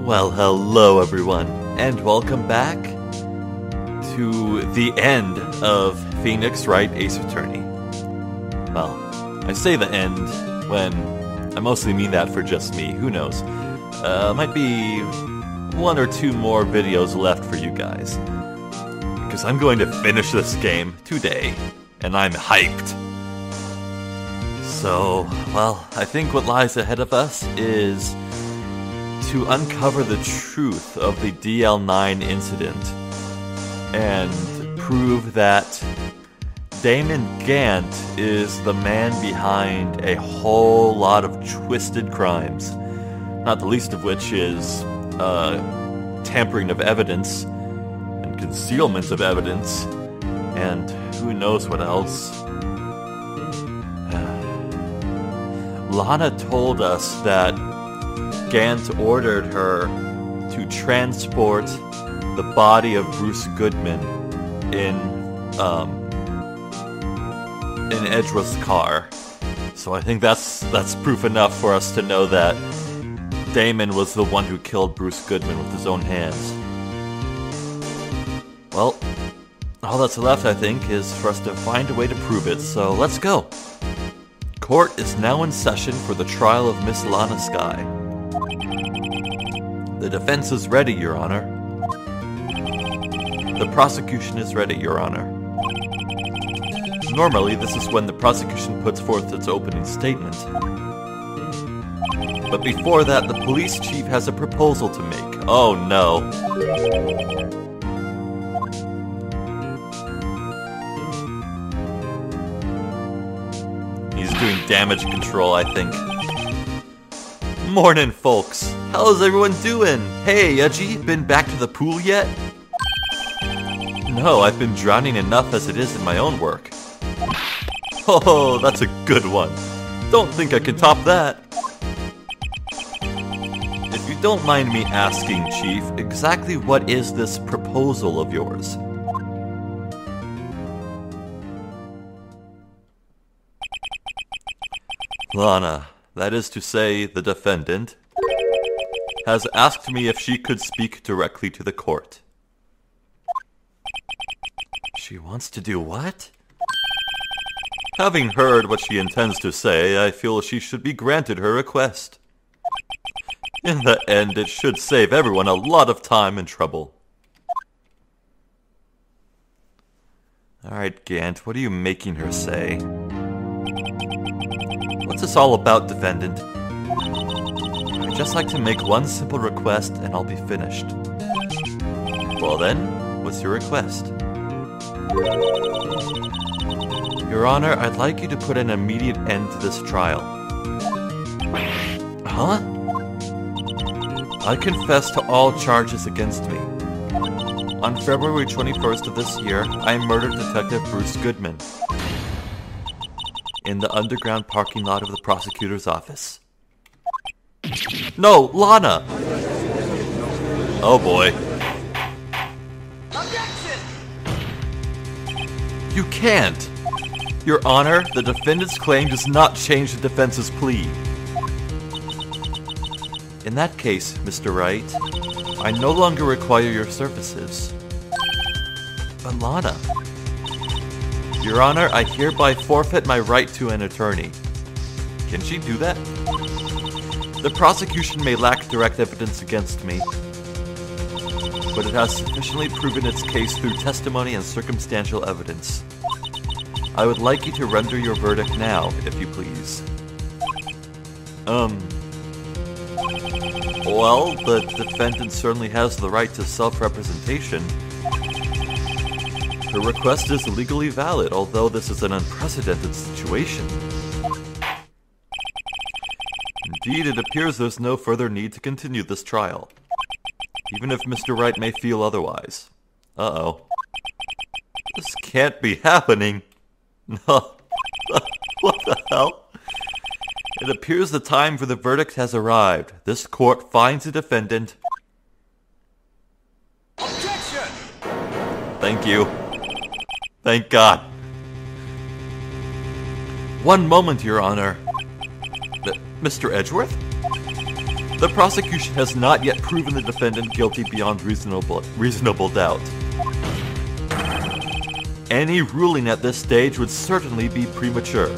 Well, hello everyone, and welcome back to the end of Phoenix Wright Ace Attorney. Well, I say the end when I mostly mean that for just me, who knows. Might be one or two more videos left for you guys. Because I'm going to finish this game today, and I'm hyped. So, well, I think what lies ahead of us is to uncover the truth of the DL9 incident and prove that Damon Gant is the man behind a whole lot of twisted crimes, not the least of which is tampering of evidence and concealment of evidence, and who knows what else. Lana told us that Gant ordered her to transport the body of Bruce Goodman in Edgeworth's car. So I think that's proof enough for us to know that Damon was the one who killed Bruce Goodman with his own hands. Well, all that's left, I think, is for us to find a way to prove it, so let's go. Court is now in session for the trial of Miss Lana Skye. The defense is ready, Your Honor. The prosecution is ready, Your Honor. Normally, this is when the prosecution puts forth its opening statement. But before that, the police chief has a proposal to make. Oh no. He's doing damage control, I think. Morning, folks. How's everyone doing? Hey, Edgy, been back to the pool yet? No, I've been drowning enough as it is in my own work. Oh, that's a good one. Don't think I can top that. If you don't mind me asking, Chief, exactly what is this proposal of yours? Lana, that is to say, the defendant, has asked me if she could speak directly to the court. She wants to do what? Having heard what she intends to say, I feel she should be granted her request. In the end, it should save everyone a lot of time and trouble. Alright, Gant, what are you making her say? What's this all about, defendant? I'd just like to make one simple request and I'll be finished. Well then, what's your request? Your Honor, I'd like you to put an immediate end to this trial. Huh? I confess to all charges against me. On February 21st of this year, I murdered Detective Bruce Goodman in the underground parking lot of the prosecutor's office. No, Lana! Oh boy. Objection! You can't! Your Honor, the defendant's claim does not change the defense's plea. In that case, Mr. Wright, I no longer require your services. But Lana... Your Honor, I hereby forfeit my right to an attorney. Can she do that? The prosecution may lack direct evidence against me, but it has sufficiently proven its case through testimony and circumstantial evidence. I would like you to render your verdict now, if you please. Well, the defendant certainly has the right to self-representation. Her request is legally valid, although this is an unprecedented situation. Indeed, it appears there's no further need to continue this trial, even if Mr. Wright may feel otherwise. Uh-oh. This can't be happening. No. What the hell? It appears the time for the verdict has arrived. This court finds the defendant... Objection! Thank you. Thank God. One moment, Your Honor. Mr. Edgeworth? The prosecution has not yet proven the defendant guilty beyond reasonable doubt. Any ruling at this stage would certainly be premature.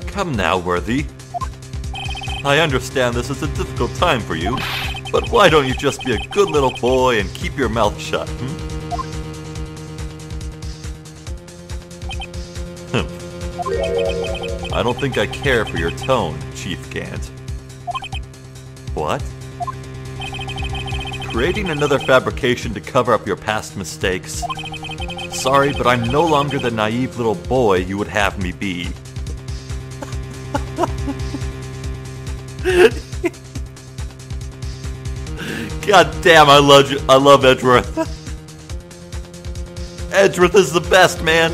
Come now, Worthy. I understand this is a difficult time for you, but why don't you just be a good little boy and keep your mouth shut, I don't think I care for your tone, Chief Gant. What? Creating another fabrication to cover up your past mistakes. Sorry, but I'm no longer the naive little boy you would have me be. God damn, I love Edgeworth. Edgeworth is the best, man.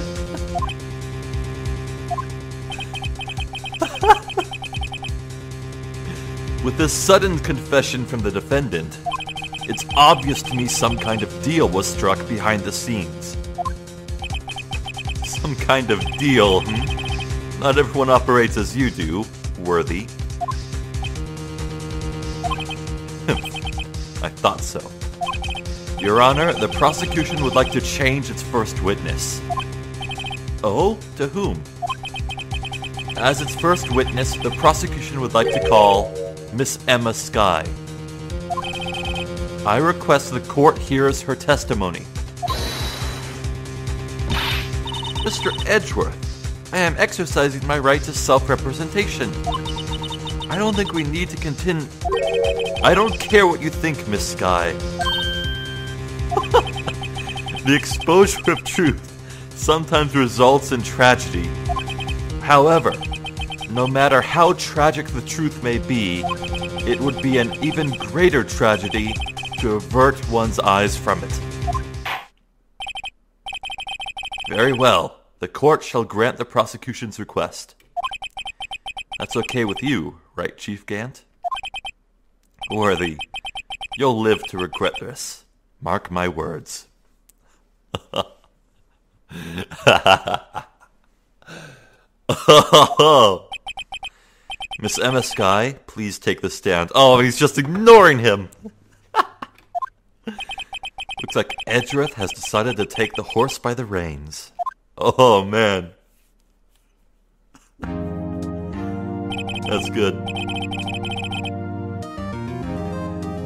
With this sudden confession from the defendant, it's obvious to me some kind of deal was struck behind the scenes. Some kind of deal, Not everyone operates as you do, Worthy. I thought so. Your Honor, the prosecution would like to change its first witness. Oh? To whom? As its first witness, the prosecution would like to call Miss Emma Skye. I request the court hears her testimony. Mr. Edgeworth, I am exercising my right to self-representation. I don't think we need to continue. I don't care what you think, Miss Skye. The exposure of truth sometimes results in tragedy. However, no matter how tragic the truth may be, it would be an even greater tragedy to avert one's eyes from it. Very well. The court shall grant the prosecution's request. That's okay with you, right, Chief Gant? Worthy, you'll live to regret this. Mark my words. Miss Emma Skye, please take the stand. Oh, he's just ignoring him. Looks like Edgeworth has decided to take the horse by the reins. Oh, man. That's good.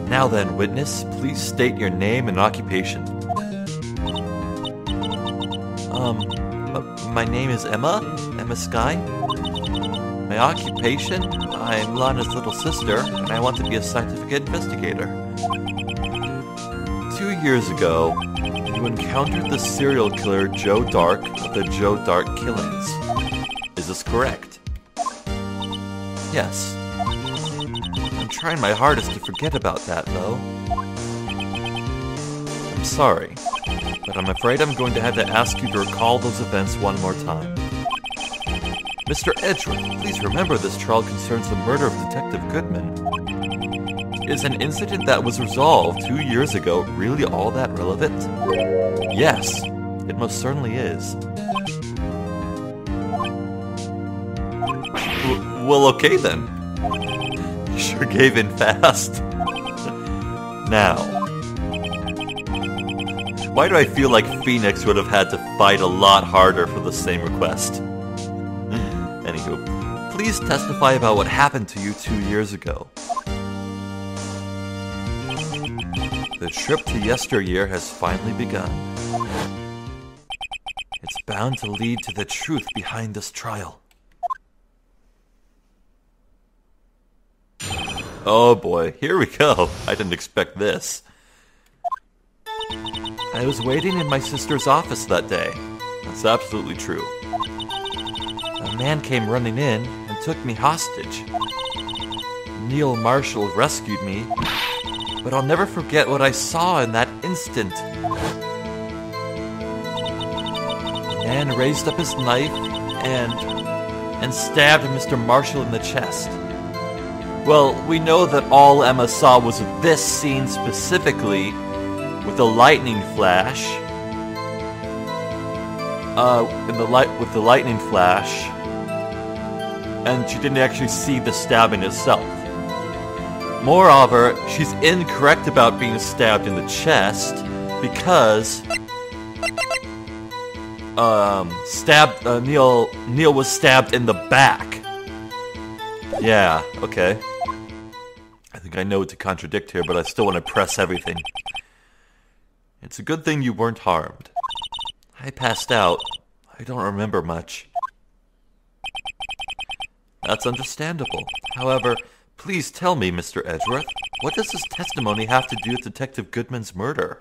Now then, witness, please state your name and occupation. My name is Emma Skye. My occupation? I'm Lana's little sister, and I want to be a scientific investigator. 2 years ago, you encountered the serial killer Joe Dark of the Joe Dark killings. Is this correct? Yes. I'm trying my hardest to forget about that, though. I'm sorry, but I'm afraid I'm going to have to ask you to recall those events one more time. Mr. Edgeworth, please remember this trial concerns the murder of Detective Goodman. Is an incident that was resolved 2 years ago really all that relevant? Yes, it most certainly is. Well, okay then. You sure gave in fast. Now, why do I feel like Phoenix would have had to fight a lot harder for the same request? Anywho, please testify about what happened to you 2 years ago. The trip to yesteryear has finally begun. It's bound to lead to the truth behind this trial. Oh boy, here we go. I didn't expect this. I was waiting in my sister's office that day. That's absolutely true. A man came running in and took me hostage. Neil Marshall rescued me, but I'll never forget what I saw in that instant. The man raised up his knife and stabbed Mr. Marshall in the chest. Well, we know that all Emma saw was this scene specifically, with the lightning flash. With the lightning flash, and she didn't actually see the stabbing itself. Moreover, she's incorrect about being stabbed in the chest because Neil was stabbed in the back. Yeah, okay. I think I know what to contradict here, but I still want to press everything. It's a good thing you weren't harmed. I passed out. I don't remember much. That's understandable. However, please tell me, Mr. Edgeworth, what does this testimony have to do with Detective Goodman's murder?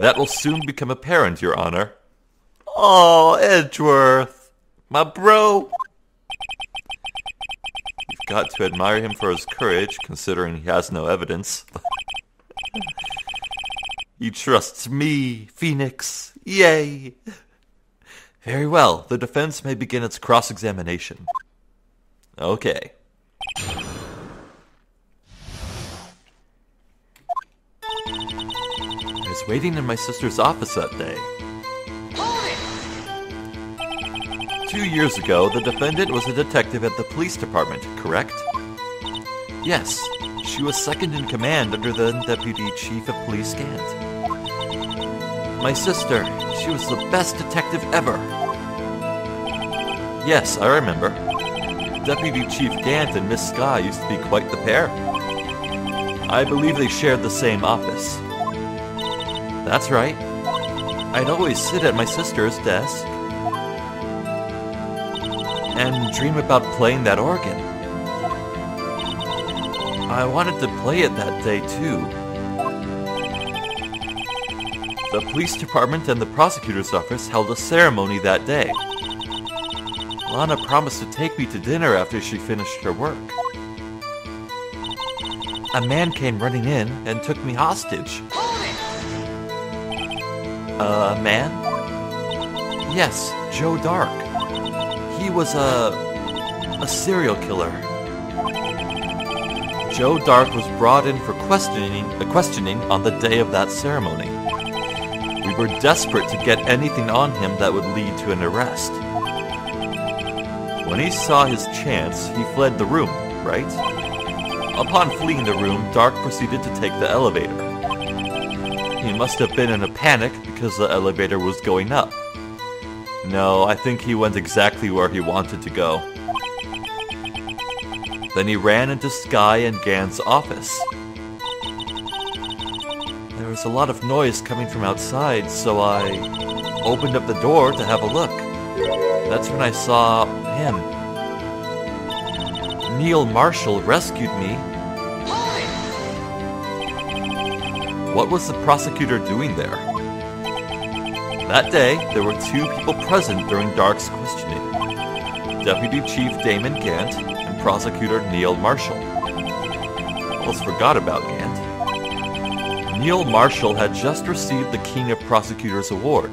That will soon become apparent, Your Honor. Oh, Edgeworth! My bro! You've got to admire him for his courage, considering he has no evidence. He trusts me, Phoenix. Yay! Very well, the defense may begin its cross-examination. Okay. I was waiting in my sister's office that day. 2 years ago, the defendant was a detective at the police department, correct? Yes, she was second in command under the Deputy Chief of Police Gant. My sister, she was the best detective ever. Yes, I remember. Deputy Chief Gant and Miss Skye used to be quite the pair. I believe they shared the same office. That's right. I'd always sit at my sister's desk and dream about playing that organ. I wanted to play it that day, too. The police department and the prosecutor's office held a ceremony that day. Lana promised to take me to dinner after she finished her work. A man came running in and took me hostage. A man? Yes, Joe Dark. He was a serial killer. Joe Dark was brought in for questioning on the day of that ceremony. We were desperate to get anything on him that would lead to an arrest. When he saw his chance, he fled the room, right? Upon fleeing the room, Dark proceeded to take the elevator. He must have been in a panic because the elevator was going up. No, I think he went exactly where he wanted to go. Then he ran into Skye and Gant's office. There was a lot of noise coming from outside, so I opened up the door to have a look. That's when I saw him. Neil Marshall rescued me. What was the prosecutor doing there? That day, there were 2 people present during Dark's questioning. Deputy Chief Damon Gant and Prosecutor Neil Marshall. Almost forgot about Gant. Neil Marshall had just received the King of Prosecutors Award.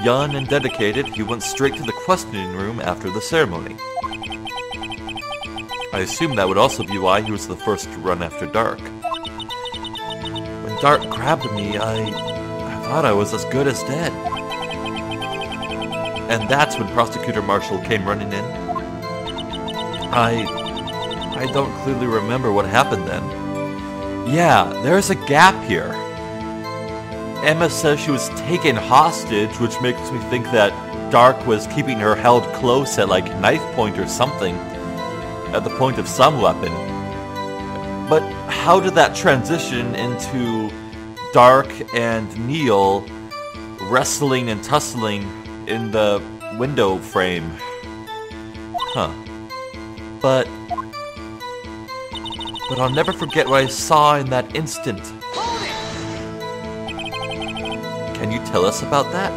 Young and dedicated, he went straight to the questioning room after the ceremony. I assume that would also be why he was the first to run after Dark. When Dark grabbed me, I thought I was as good as dead. And that's when Prosecutor Marshall came running in. I don't clearly remember what happened then. Yeah, there's a gap here. Emma says she was taken hostage, which makes me think that Dark was keeping her held close at like knife point or something, at the point of some weapon. But how did that transition into Dark and Neil wrestling and tussling in the window frame? Huh. But I'll never forget what I saw in that instant. Can you tell us about that?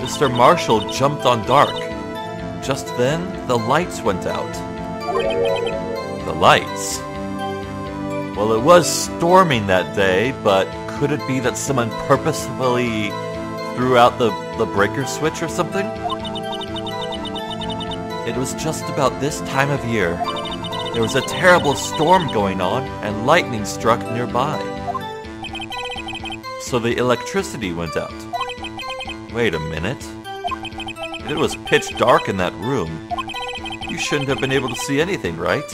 Mr. Marshall jumped on Dark. Just then, the lights went out. The lights? Well, it was storming that day, but could it be that someone purposefully threw out the breaker switch or something? It was just about this time of year. There was a terrible storm going on, and lightning struck nearby. So the electricity went out. Wait a minute. It was pitch dark in that room. You shouldn't have been able to see anything, right?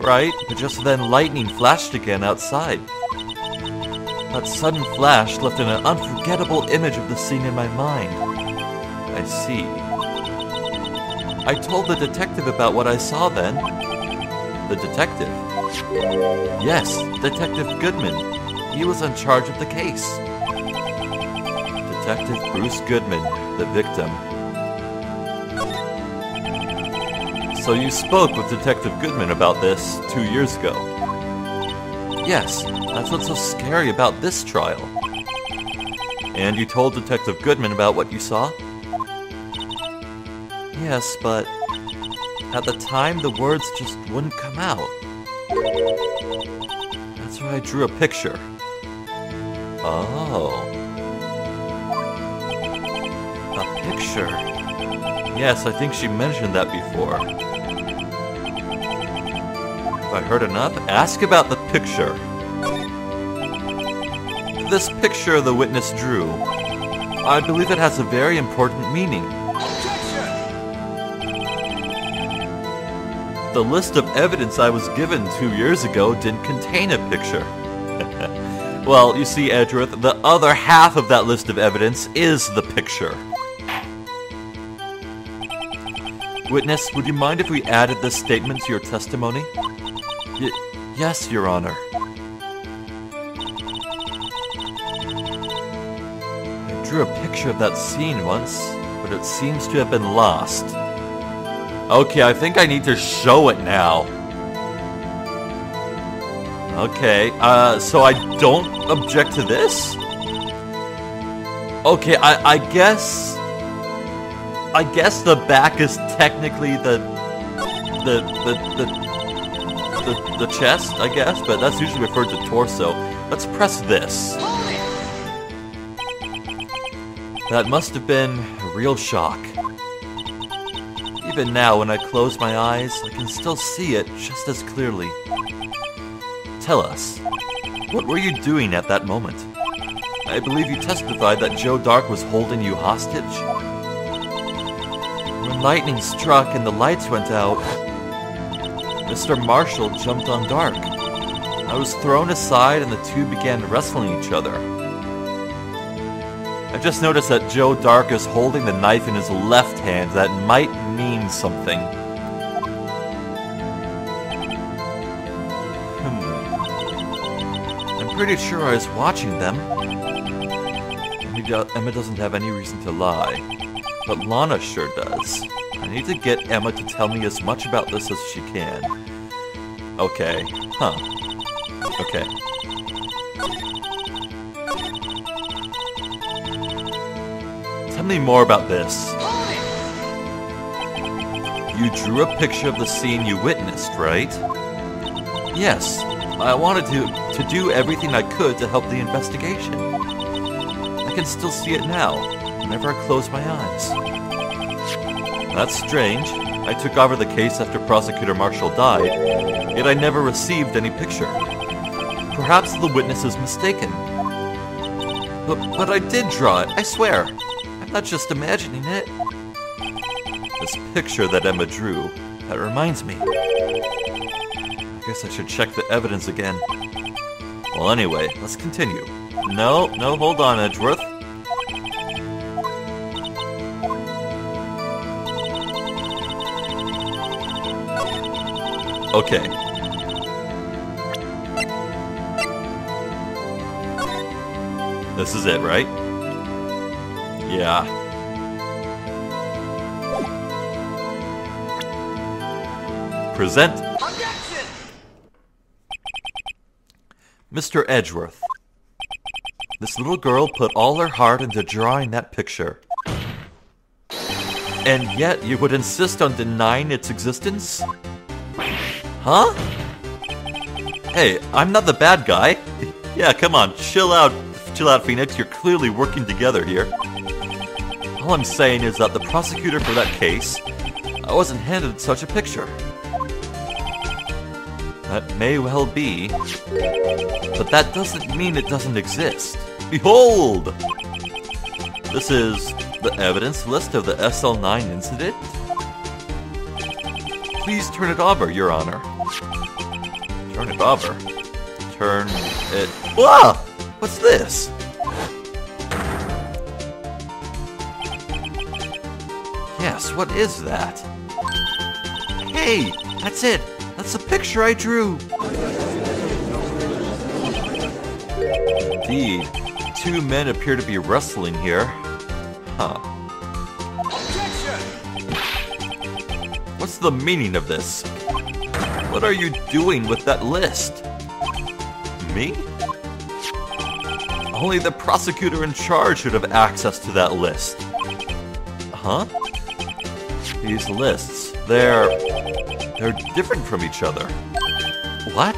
Right, but just then lightning flashed again outside. That sudden flash left an unforgettable image of the scene in my mind. I see. I told the detective about what I saw then. The detective? Yes, Detective Goodman. He was in charge of the case. Detective Bruce Goodman, the victim. So you spoke with Detective Goodman about this 2 years ago? Yes, that's what's so scary about this trial. And you told Detective Goodman about what you saw? Yes, but at the time the words just wouldn't come out. That's why I drew a picture. Oh. A picture. Yes, I think she mentioned that before. If I heard enough, ask about the picture. This picture the witness drew, I believe it has a very important meaning. The list of evidence I was given 2 years ago didn't contain a picture. Well, you see, Edgeworth, the other half of that list of evidence is the picture. Witness, would you mind if we added this statement to your testimony? Yes, Your Honor. I drew a picture of that scene once, but it seems to have been lost. Okay, I think I need to show it now. Okay, so I don't object to this? Okay, I guess the back is technically the chest, I guess, but that's usually referred to torso. Let's press this. That must have been a real shock. Even now, when I close my eyes, I can still see it just as clearly. Tell us, what were you doing at that moment? I believe you testified that Joe Dark was holding you hostage. When lightning struck and the lights went out, Mr. Marshall jumped on Dark. I was thrown aside and the two began wrestling each other. I just noticed that Joe Dark is holding the knife in his left hand. That might mean something. I'm pretty sure I was watching them. Emma doesn't have any reason to lie, but Lana sure does. I need to get Emma to tell me as much about this as she can. Okay. Huh. Okay. Tell me more about this. You drew a picture of the scene you witnessed, right? Yes. I wanted to do everything I could to help the investigation. I can still see it now, whenever I close my eyes. That's strange. I took over the case after Prosecutor Marshall died, yet I never received any picture. Perhaps the witness is mistaken. But I did draw it, I swear. I'm not just imagining it. This picture that Emma drew, that reminds me. I guess I should check the evidence again. Well, anyway, let's continue. No, hold on, Edgeworth. Okay. This is it, right? Yeah. Present. Objection! Mr. Edgeworth. This little girl put all her heart into drawing that picture. And yet you would insist on denying its existence? Huh? Hey, I'm not the bad guy. Yeah, come on, chill out, Phoenix. You're clearly working together here. All I'm saying is that the prosecutor for that case, I wasn't handed such a picture. That may well be, but that doesn't mean it doesn't exist. Behold! This is The evidence list of the SL9 incident? Please turn it over, Your Honor. Turn it over? Turn it... Whoa! What's this? Yes, what is that? Hey, that's it! That's the picture I drew! Indeed, two men appear to be wrestling here. Huh. What's the meaning of this? What are you doing with that list? Me? Only the prosecutor in charge should have access to that list. Huh? These lists, they're different from each other. What?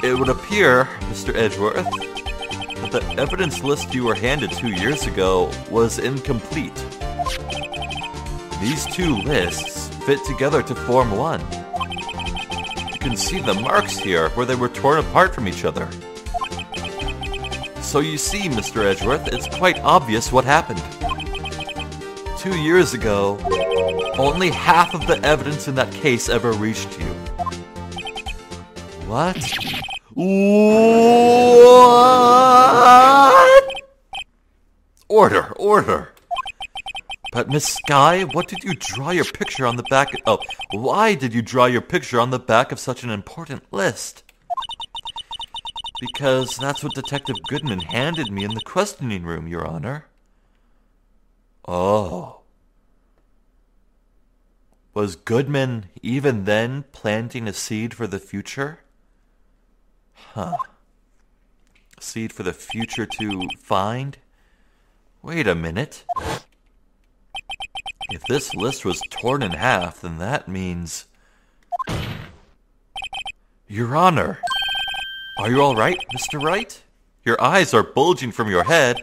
It would appear, Mr. Edgeworth, that the evidence list you were handed 2 years ago was incomplete. These two lists fit together to form one. You can see the marks here where they were torn apart from each other. So you see, Mr. Edgeworth, it's quite obvious what happened. 2 years ago, only half of the evidence in that case ever reached you. What? What? Order, order. But Miss Skye, what did you draw your picture on the back? Oh, why did you draw your picture on the back of such an important list? Because that's what Detective Goodman handed me in the questioning room, Your Honor. Oh. Was Goodman even then planting a seed for the future? Huh. A seed for the future to find? Wait a minute. If this list was torn in half, then that means... Your Honor! Are you all right, Mr. Wright? Your eyes are bulging from your head.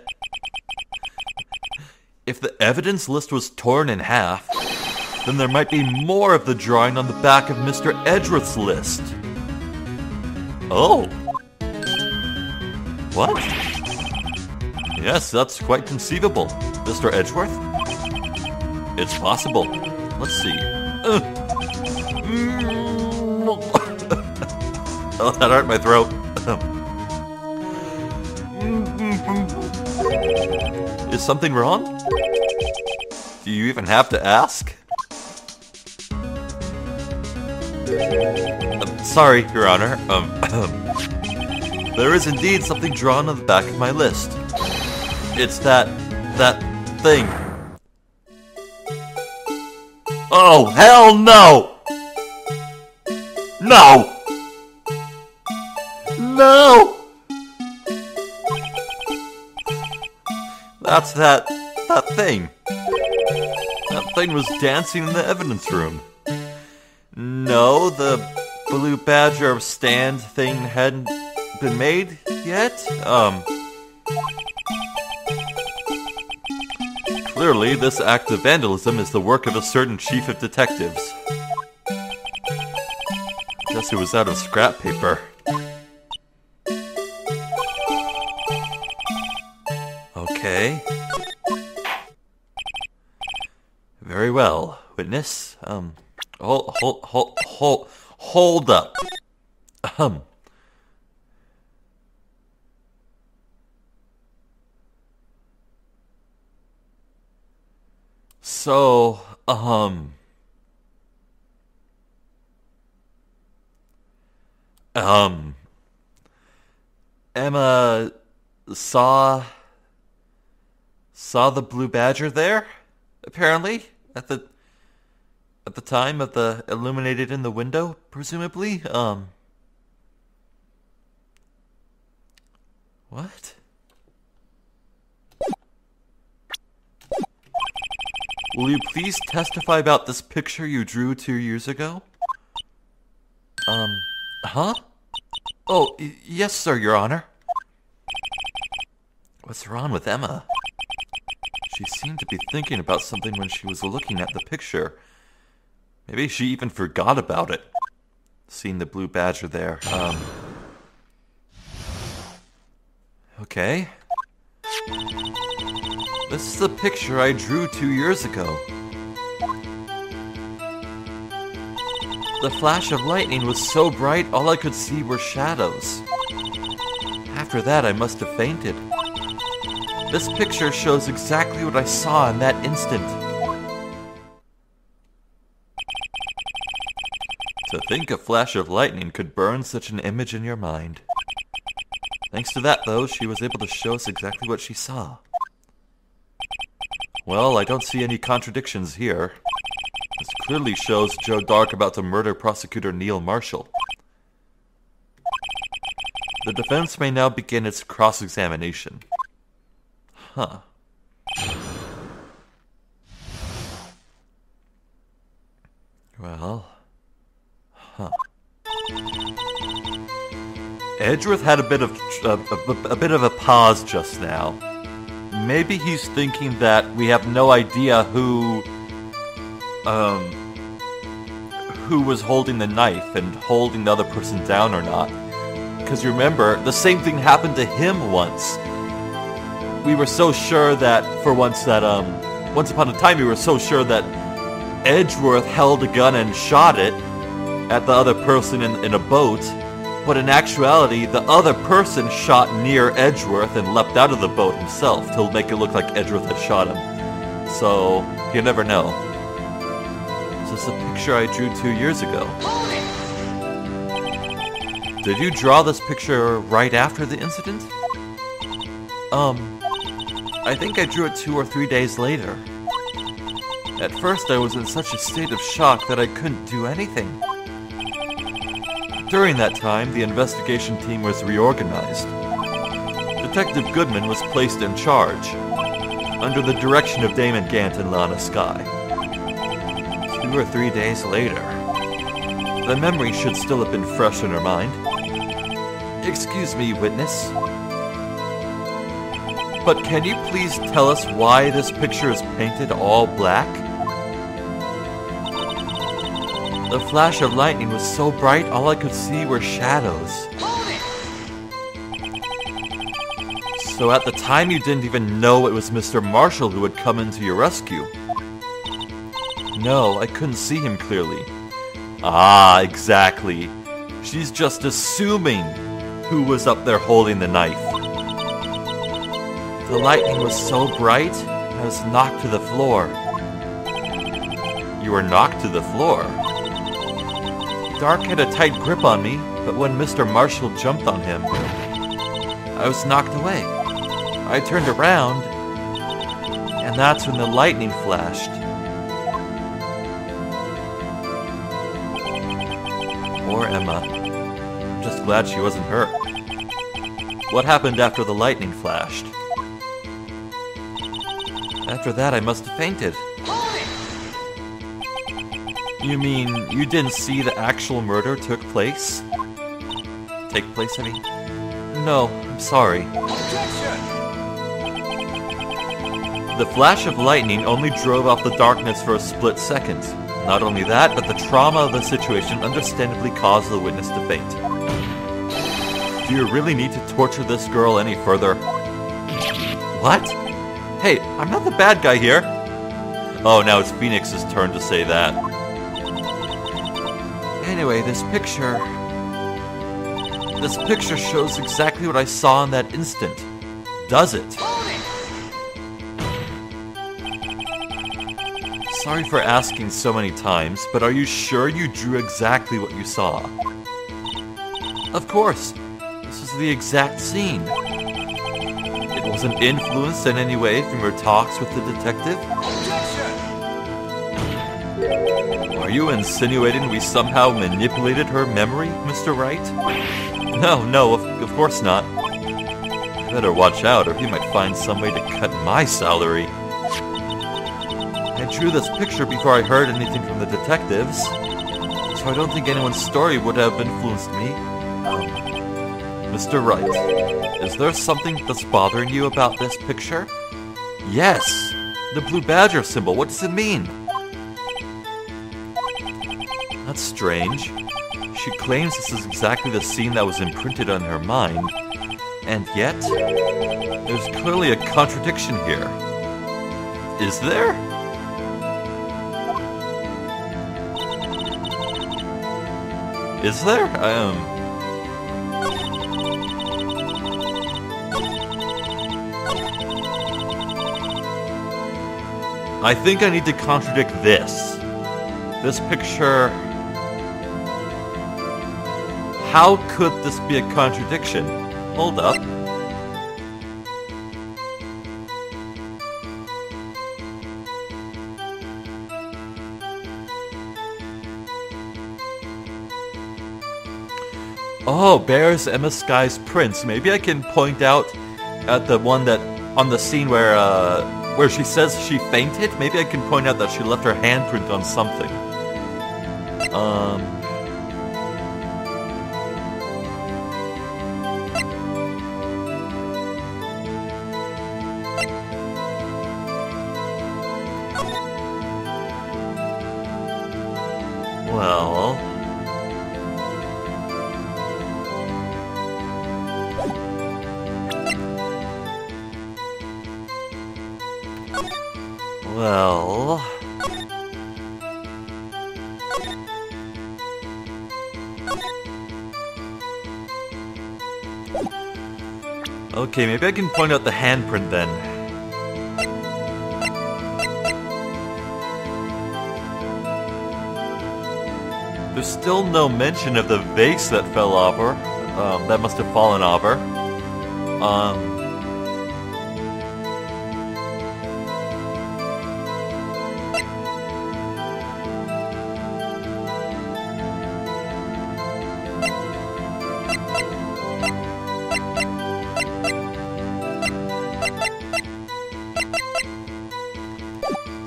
If the evidence list was torn in half, then there might be more of the drawing on the back of Mr. Edgeworth's list. Oh. What? Yes, that's quite conceivable, Mr. Edgeworth. It's possible. Let's see. Oh, that hurt my throat. Is something wrong? Do you even have to ask? Sorry, Your Honor. There is indeed something drawn on the back of my list. It's that thing. Oh, hell no! No! No! That's that thing. That thing was dancing in the evidence room. No, the Blue Badger stand thing hadn't been made yet? Clearly, this act of vandalism is the work of a certain chief of detectives. Guess it was out of scrap paper. Okay. Very well, witness. Hold up. So, Emma saw the Blue Badger there, apparently, at the time of the illuminated in the window, presumably. What? Will you please testify about this picture you drew 2 years ago? Huh? Oh, yes, sir, Your Honor. What's wrong with Emma? She seemed to be thinking about something when she was looking at the picture. Maybe she even forgot about it. Seeing the Blue Badger there. Okay. This is the picture I drew 2 years ago. The flash of lightning was so bright, all I could see were shadows. After that, I must have fainted. This picture shows exactly what I saw in that instant. To think a flash of lightning could burn such an image in your mind. Thanks to that, though, she was able to show us exactly what she saw. Well, I don't see any contradictions here. This clearly shows Joe Dark about to murder prosecutor Neil Marshall. The defense may now begin its cross-examination. Huh. Well... Huh. Edgeworth had a bit of a pause just now. Maybe he's thinking that we have no idea who was holding the knife and holding the other person down or not. Because remember, the same thing happened to him once. We were so sure that, for once upon a time we were so sure that Edgeworth held a gun and shot it at the other person in a boat, but in actuality, the other person shot near Edgeworth and leapt out of the boat himself to make it look like Edgeworth had shot him. So, you never know. This is a picture I drew 2 years ago. Did you draw this picture right after the incident? I think I drew it 2 or 3 days later. At first, I was in such a state of shock that I couldn't do anything. During that time, the investigation team was reorganized. Detective Goodman was placed in charge, under the direction of Damon Gant and Lana Skye. 2 or 3 days later, the memory should still have been fresh in her mind. Excuse me, witness. But can you please tell us why this picture is painted all black? The flash of lightning was so bright, all I could see were shadows. So at the time you didn't even know it was Mr. Marshall who had come into your rescue? No, I couldn't see him clearly. Ah, exactly. She's just assuming who was up there holding the knife. The lightning was so bright, I was knocked to the floor. You were knocked to the floor? Dark had a tight grip on me, but when Mr. Marshall jumped on him, I was knocked away. I turned around, and that's when the lightning flashed. Poor Emma. I'm just glad she wasn't hurt. What happened after the lightning flashed? After that, I must have fainted. You mean you didn't see the actual murder take place? I mean? No, I'm sorry. The flash of lightning only drove off the darkness for a split second. Not only that, but the trauma of the situation understandably caused the witness to faint. Do you really need to torture this girl any further? What? Hey, I'm not the bad guy here. Oh, now it's Phoenix's turn to say that. Anyway, this picture shows exactly what I saw in that instant. Does it? Sorry for asking so many times, but are you sure you drew exactly what you saw? Of course. This is the exact scene. It wasn't influenced in any way from your talks with the detective? Are you insinuating we somehow manipulated her memory, Mr. Wright? No, of course not. You better watch out, or he might find some way to cut my salary. I drew this picture before I heard anything from the detectives, so I don't think anyone's story would have influenced me. Mr. Wright, is there something that's bothering you about this picture? Yes, the blue badger symbol. What does it mean? That's strange. She claims this is exactly the scene that was imprinted on her mind, and yet, there's clearly a contradiction here. Is there? Is there? I think I need to contradict this. This picture... How could this be a contradiction? Hold up. Oh, Bear's Emma Sky's prints. Maybe I can point out at the one that... on the scene where she says she fainted? Maybe I can point out that she left her handprint on something. Well... Well... Okay, maybe I can point out the handprint then. There's still no mention of the vase that fell off her. That must have fallen off her.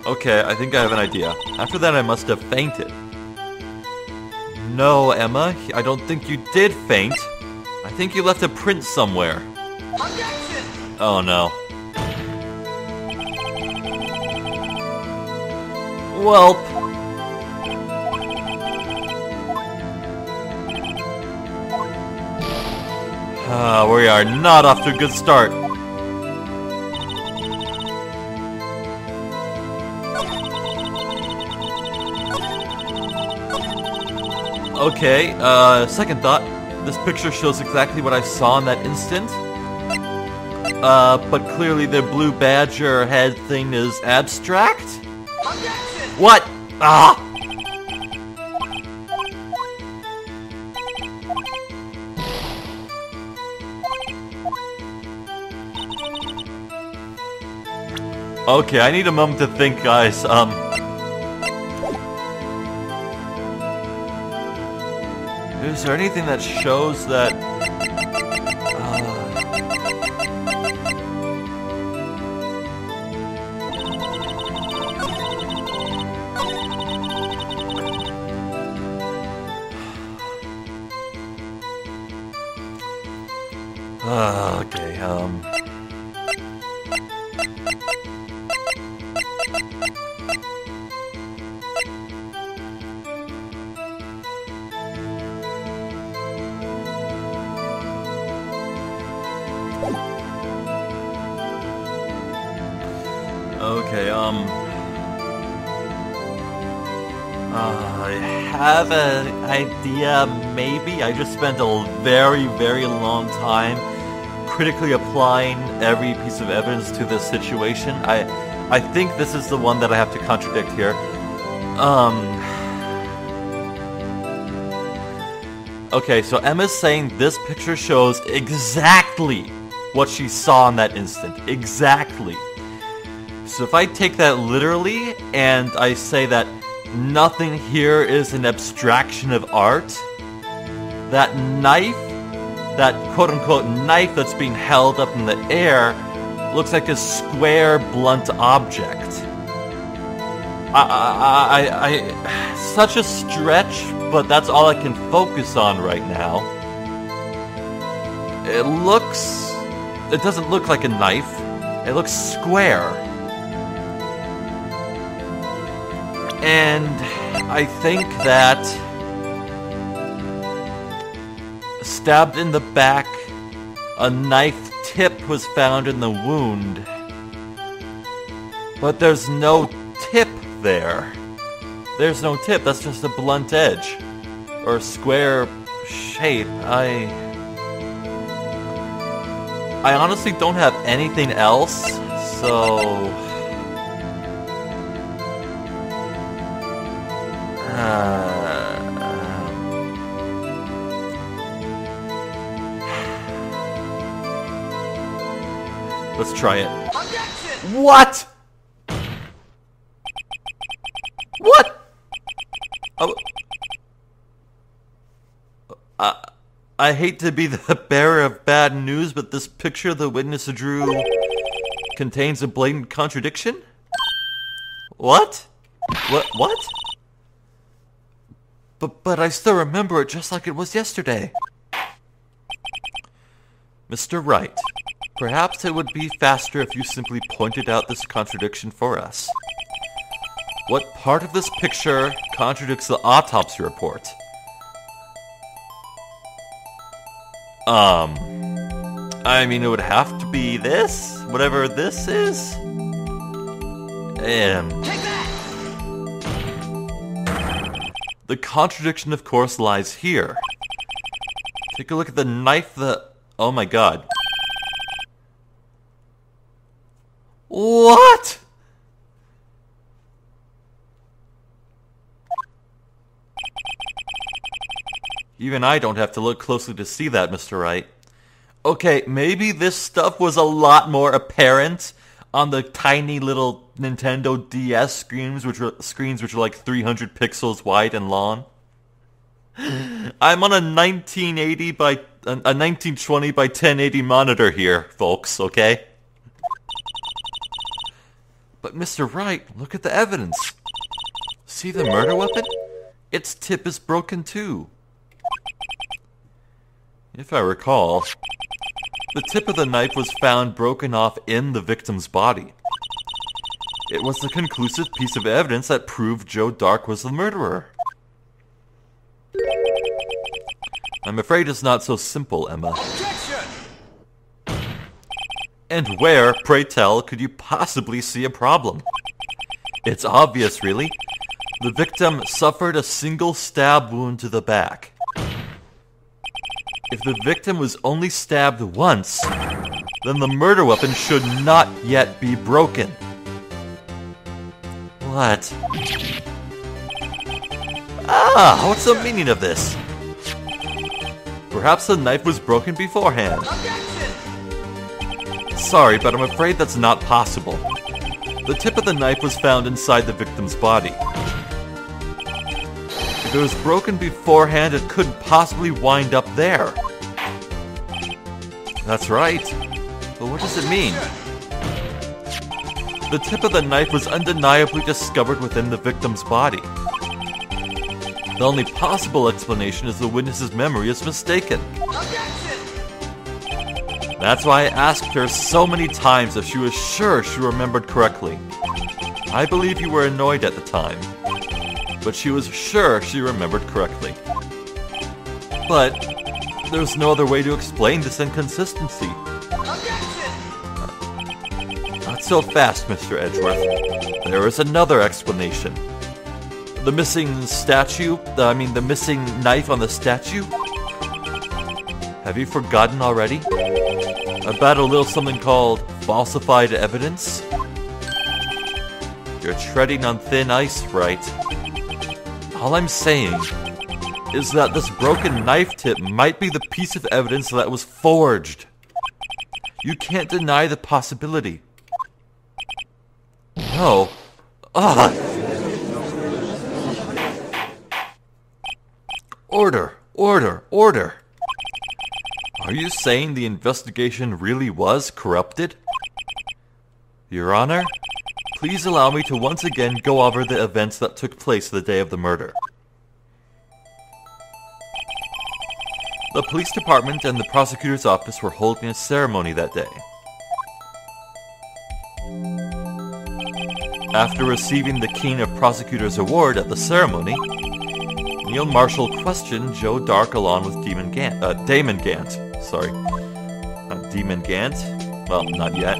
Okay, I think I have an idea. After that, I must have fainted. No, Emma, I don't think you did faint. I think you left a print somewhere. Objection! Oh no. Welp. We are not off to a good start. Okay, second thought. This picture shows exactly what I saw in that instant. But clearly the blue badger head thing is abstract? Objection! What? Ah! Okay, I need a moment to think, guys. Is there anything that shows that... okay, I have an idea, maybe. I just spent a very, very long time critically applying every piece of evidence to this situation. I think this is the one that I have to contradict here. Okay, so Emma's saying this picture shows exactly what she saw in that instant. Exactly. So if I take that literally, and I say that nothing here is an abstraction of art, that knife, that quote-unquote knife that's being held up in the air, looks like a square, blunt object. Such a stretch, but that's all I can focus on right now. It doesn't look like a knife. It looks square. And I think that stabbed in the back, a knife tip was found in the wound. But there's no tip there. There's no tip, that's just a blunt edge. Or square shape. I honestly don't have anything else, so... Let's try it. Objection! What? What? Oh. I hate to be the bearer of bad news, but this picture the witness drew contains a blatant contradiction? What? What? But I still remember it just like it was yesterday. Mr. Wright, perhaps it would be faster if you simply pointed out this contradiction for us. What part of this picture contradicts the autopsy report? I mean, it would have to be this? Whatever this is? Take that! The contradiction, of course, lies here. Take a look at the knife oh my god. What? Even I don't have to look closely to see that, Mr. Wright. Okay, maybe this stuff was a lot more apparent on the tiny little Nintendo DS screens, which were like 300 pixels wide and long. I'm on a 1920 by 1080 monitor here, folks, okay? But Mr. Wright, look at the evidence. See the murder weapon? Its tip is broken too. If I recall, the tip of the knife was found broken off in the victim's body. It was the conclusive piece of evidence that proved Joe Dark was the murderer. I'm afraid it's not so simple, Emma. Objection! And where, pray tell, could you possibly see a problem? It's obvious, really. The victim suffered a single stab wound to the back. If the victim was only stabbed once, then the murder weapon should not yet be broken. What? What's the meaning of this? Perhaps the knife was broken beforehand. Objection! Sorry, but I'm afraid that's not possible. The tip of the knife was found inside the victim's body. If it was broken beforehand, it couldn't possibly wind up there. That's right. But what does it mean? The tip of the knife was undeniably discovered within the victim's body. The only possible explanation is the witness's memory is mistaken. Objection! That's why I asked her so many times if she was sure she remembered correctly. I believe you were annoyed at the time, but she was sure she remembered correctly. But there's no other way to explain this inconsistency. Objection! Not so fast, Mr. Edgeworth. There is another explanation. The missing the missing knife on the statue? Have you forgotten already? About a little something called falsified evidence? You're treading on thin ice, Wright. All I'm saying is that this broken knife tip might be the piece of evidence that was forged. You can't deny the possibility. No. Order! Order! Order! Are you saying the investigation really was corrupted? Your Honor, please allow me to once again go over the events that took place the day of the murder. The police department and the prosecutor's office were holding a ceremony that day. After receiving the King of Prosecutors Award at the ceremony, Neil Marshall questioned Joe Dark along with Damon Gant. Sorry. Not Demon Gant? Well, not yet.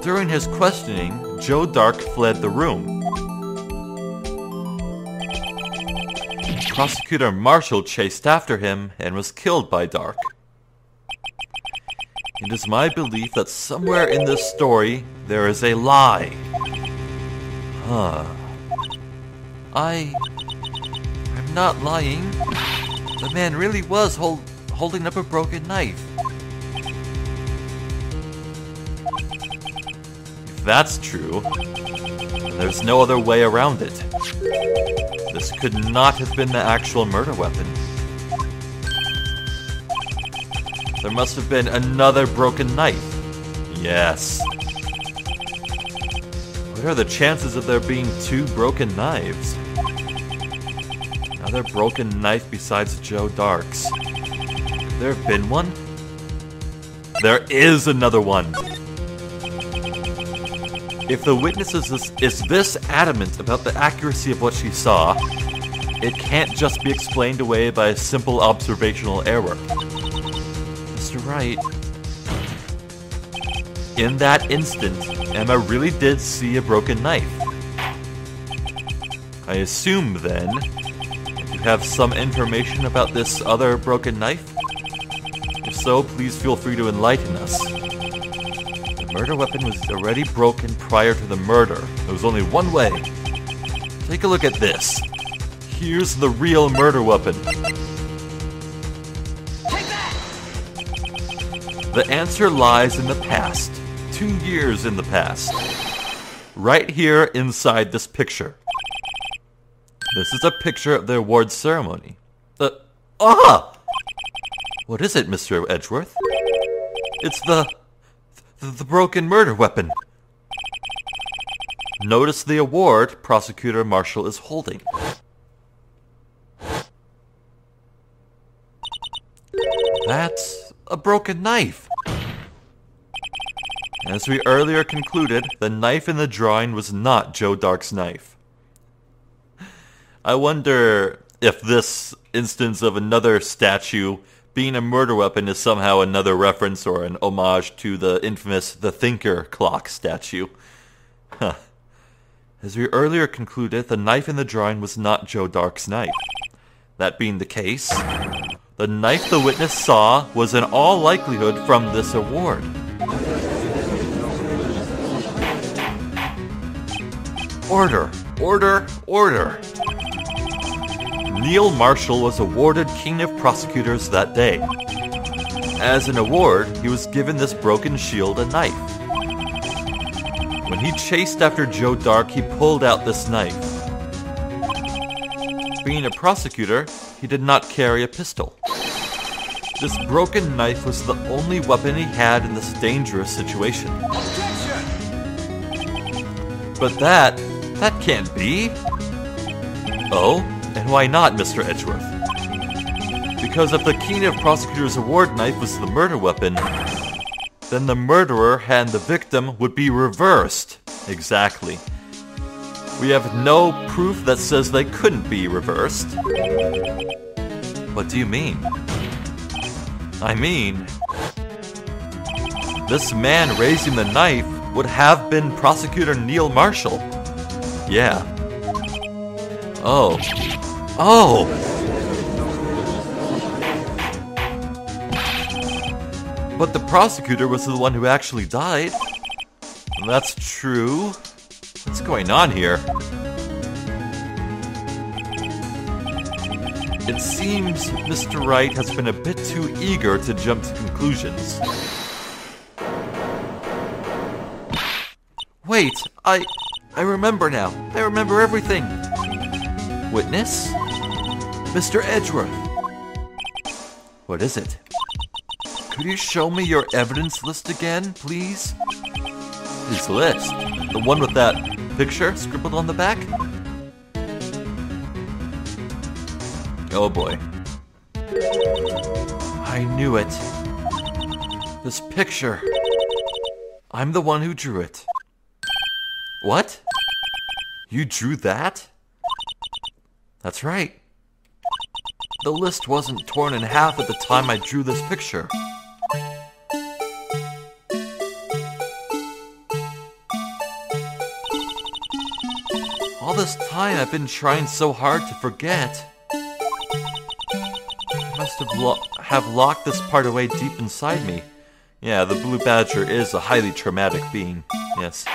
During his questioning, Joe Dark fled the room. Prosecutor Marshall chased after him and was killed by Dark. It is my belief that somewhere in this story there is a lie. I'm not lying. The man really was holding up a broken knife. If that's true, there's no other way around it. This could not have been the actual murder weapon. There must have been another broken knife. Yes. What are the chances of there being two broken knives? Another broken knife besides Joe Dark's. Could there have been one? There is another one! If the witness is this adamant about the accuracy of what she saw, it can't just be explained away by a simple observational error. Mr. Wright, in that instant, Emma really did see a broken knife. I assume, then, that you have some information about this other broken knife? If so, please feel free to enlighten us. The murder weapon was already broken prior to the murder. There was only one way. Take a look at this. Here's the real murder weapon. Take that! The answer lies in the past. 2 years in the past. Right here inside this picture. This is a picture of the awards ceremony. What is it, Mr. Edgeworth? It's the broken murder weapon. Notice the award Prosecutor Marshall is holding. That's a broken knife. As we earlier concluded, the knife in the drawing was not Joe Dark's knife. I wonder if this instance of another statue being a murder weapon is somehow another reference or an homage to the infamous The Thinker clock statue. As we earlier concluded, the knife in the drawing was not Joe Dark's knife. That being the case, the knife the witness saw was in all likelihood from this award. Order, order, order. Neil Marshall was awarded King of Prosecutors that day. As an award, he was given this broken shield and knife. When he chased after Joe Dark, he pulled out this knife. Being a prosecutor, he did not carry a pistol. This broken knife was the only weapon he had in this dangerous situation. Objection! But that can't be. Oh? And why not, Mr. Edgeworth? Because if the King of Prosecutors award knife was the murder weapon, then the murderer and the victim would be reversed. Exactly. We have no proof that says they couldn't be reversed. What do you mean? I mean, this man raising the knife would have been Prosecutor Neil Marshall. Yeah. Oh. But the prosecutor was the one who actually died. That's true. What's going on here? It seems Mr. Wright has been a bit too eager to jump to conclusions. Wait, I remember now. I remember everything. Witness? Mr. Edgeworth. What is it? Could you show me your evidence list again, please? His list? The one with that picture scribbled on the back? Oh boy. I knew it. This picture. I'm the one who drew it. What? You drew that? That's right. The list wasn't torn in half at the time I drew this picture. All this time I've been trying so hard to forget. I must have locked this part away deep inside me. Yeah, the Blue Badger is a highly traumatic being, yes.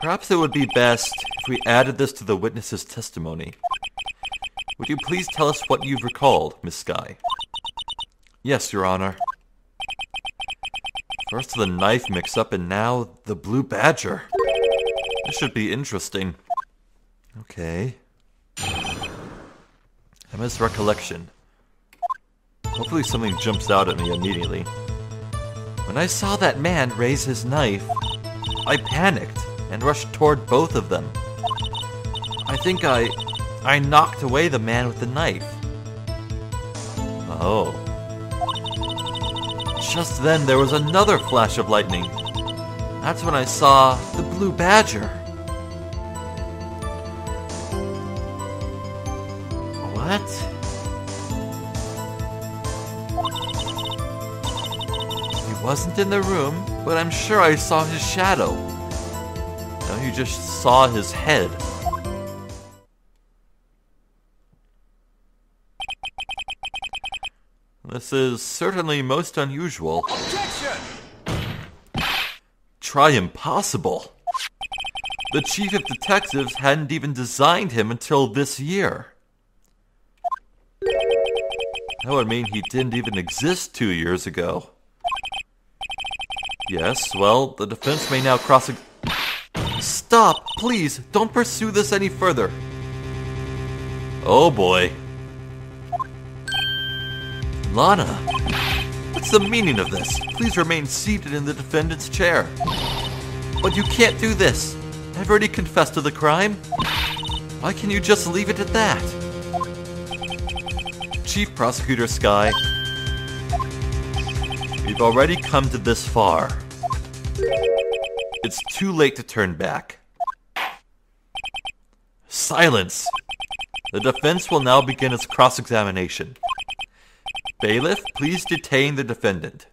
Perhaps it would be best if we added this to the witness's testimony. Would you please tell us what you've recalled, Miss Skye? Yes, Your Honor. First the knife mix-up and now the Blue Badger. This should be interesting. Okay. Emma's recollection. Hopefully something jumps out at me immediately. When I saw that man raise his knife, I panicked and rushed toward both of them. I think I knocked away the man with the knife. Oh. Just then there was another flash of lightning. That's when I saw the Blue Badger. What? He wasn't in the room, but I'm sure I saw his shadow. No, you just saw his head. This is certainly most unusual. Objection! Try impossible. The chief of detectives hadn't even designed him until this year. That would mean he didn't even exist 2 years ago. Yes, well, the defense may now cross... Stop! Please, don't pursue this any further. Oh boy. Lana, what's the meaning of this? Please remain seated in the defendant's chair. But you can't do this. I've already confessed to the crime. Why can't you just leave it at that? Chief Prosecutor Skye, we've already come to this far. It's too late to turn back. Silence! The defense will now begin its cross-examination. Bailiff, please detain the defendant.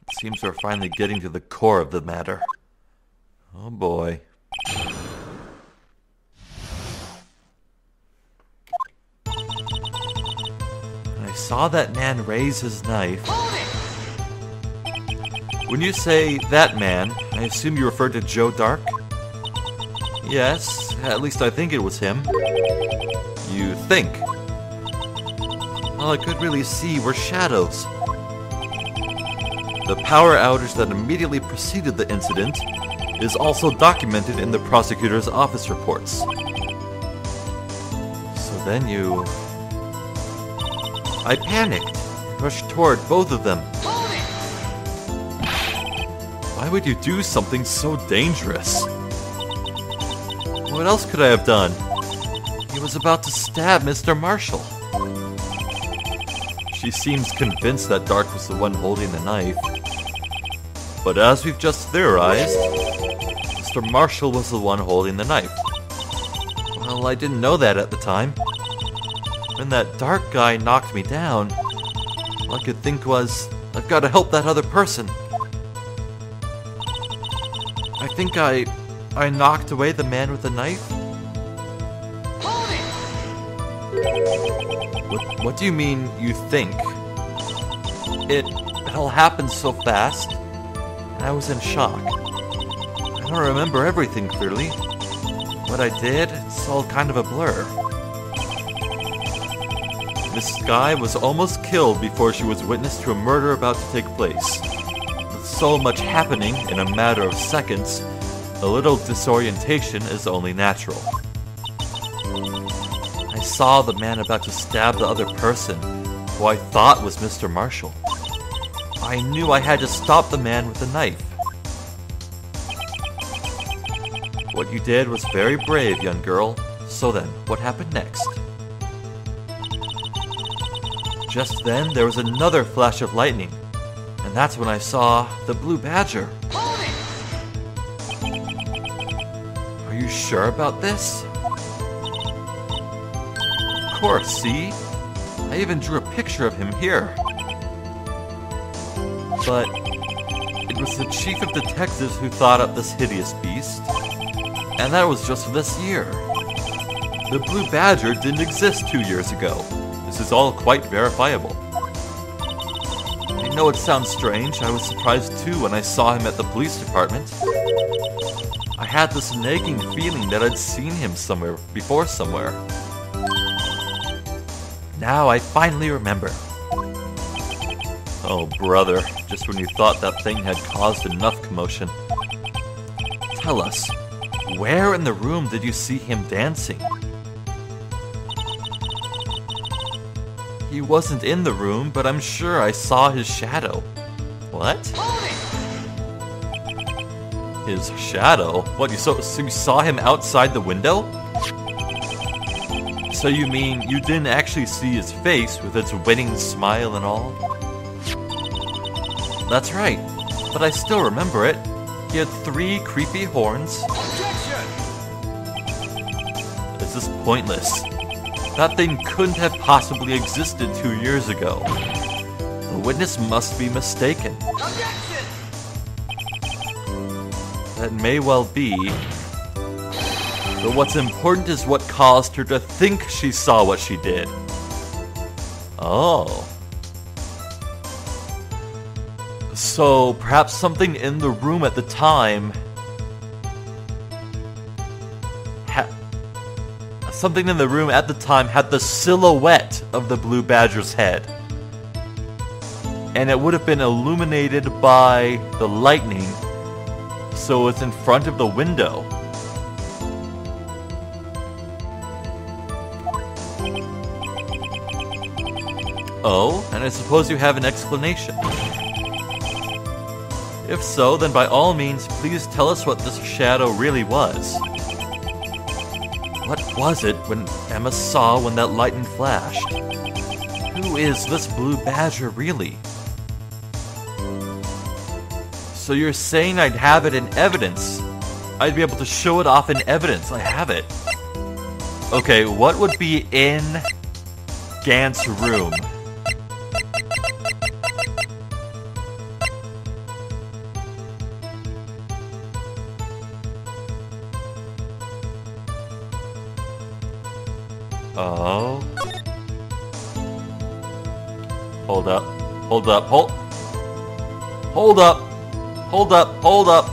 It seems we're finally getting to the core of the matter. Oh boy. I saw that man raise his knife. When you say that man, I assume you refer to Joe Dark? Yes, at least I think it was him. You think? All I could really see were shadows. The power outage that immediately preceded the incident is also documented in the prosecutor's office reports. So then you... I panicked, rushed toward both of them. Why would you do something so dangerous? What else could I have done? He was about to stab Mr. Marshall. She seems convinced that Dark was the one holding the knife. But as we've just theorized, Mr. Marshall was the one holding the knife. Well, I didn't know that at the time. When that Dark guy knocked me down, all I could think was, I've got to help that other person. I think I knocked away the man with the knife. What do you mean, you think? It all happened so fast, and I was in shock. I don't remember everything clearly. What I did, it's all kind of a blur. Miss Skye was almost killed before she was witness to a murder about to take place. With so much happening in a matter of seconds, a little disorientation is only natural. I saw the man about to stab the other person, who I thought was Mr. Marshall. I knew I had to stop the man with the knife. What you did was very brave, young girl. So then, what happened next? Just then, there was another flash of lightning, and that's when I saw the Blue Badger. Are you sure about this? Of course, see? I even drew a picture of him here. But it was the chief of detectives who thought up this hideous beast. And that was just this year. The Blue Badger didn't exist 2 years ago. This is all quite verifiable. I know it sounds strange. I was surprised too when I saw him at the police department. I had this nagging feeling that I'd seen him somewhere. Now I finally remember. Oh brother, just when you thought that thing had caused enough commotion. Tell us, where in the room did you see him dancing? He wasn't in the room, but I'm sure I saw his shadow. What? His shadow? What, so you saw him outside the window? So you mean you didn't actually see his face with its winning smile and all? That's right, but I still remember it. He had 3 creepy horns. This is pointless. That thing couldn't have possibly existed 2 years ago. The witness must be mistaken. Objection! That may well be. But what's important is what caused her to think she saw what she did. Oh. So perhaps something in the room at the time had the silhouette of the Blue Badger's head. And it would have been illuminated by the lightning, so it's in front of the window. Oh, and I suppose you have an explanation. If so, then by all means, please tell us what this shadow really was. What was it when Emma saw when that lightning flashed? Who is this Blue Badger really? So you're saying I'd have it in evidence? I'd be able to show it off in evidence. I have it. Okay, what would be in Gant's room? Oh. Hold up. Hold up. Hold up. Hold up. Hold up.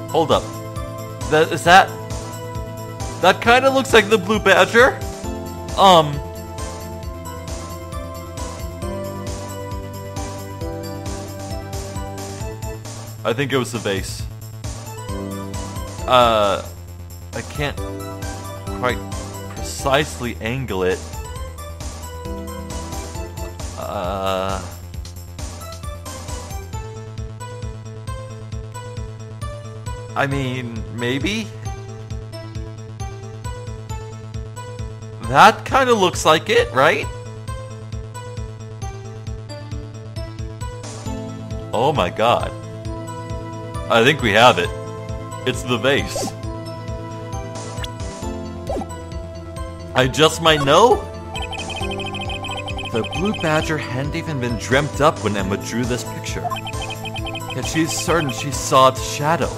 Hold up. That kind of looks like the Blue Badger. I think it was the vase. I can't quite precisely angle it. I mean, maybe? That kind of looks like it, right? Oh my god. I think we have it. It's the vase. I just might know? The Blue Badger hadn't even been dreamt up when Emma drew this picture. Yet she's certain she saw its shadow.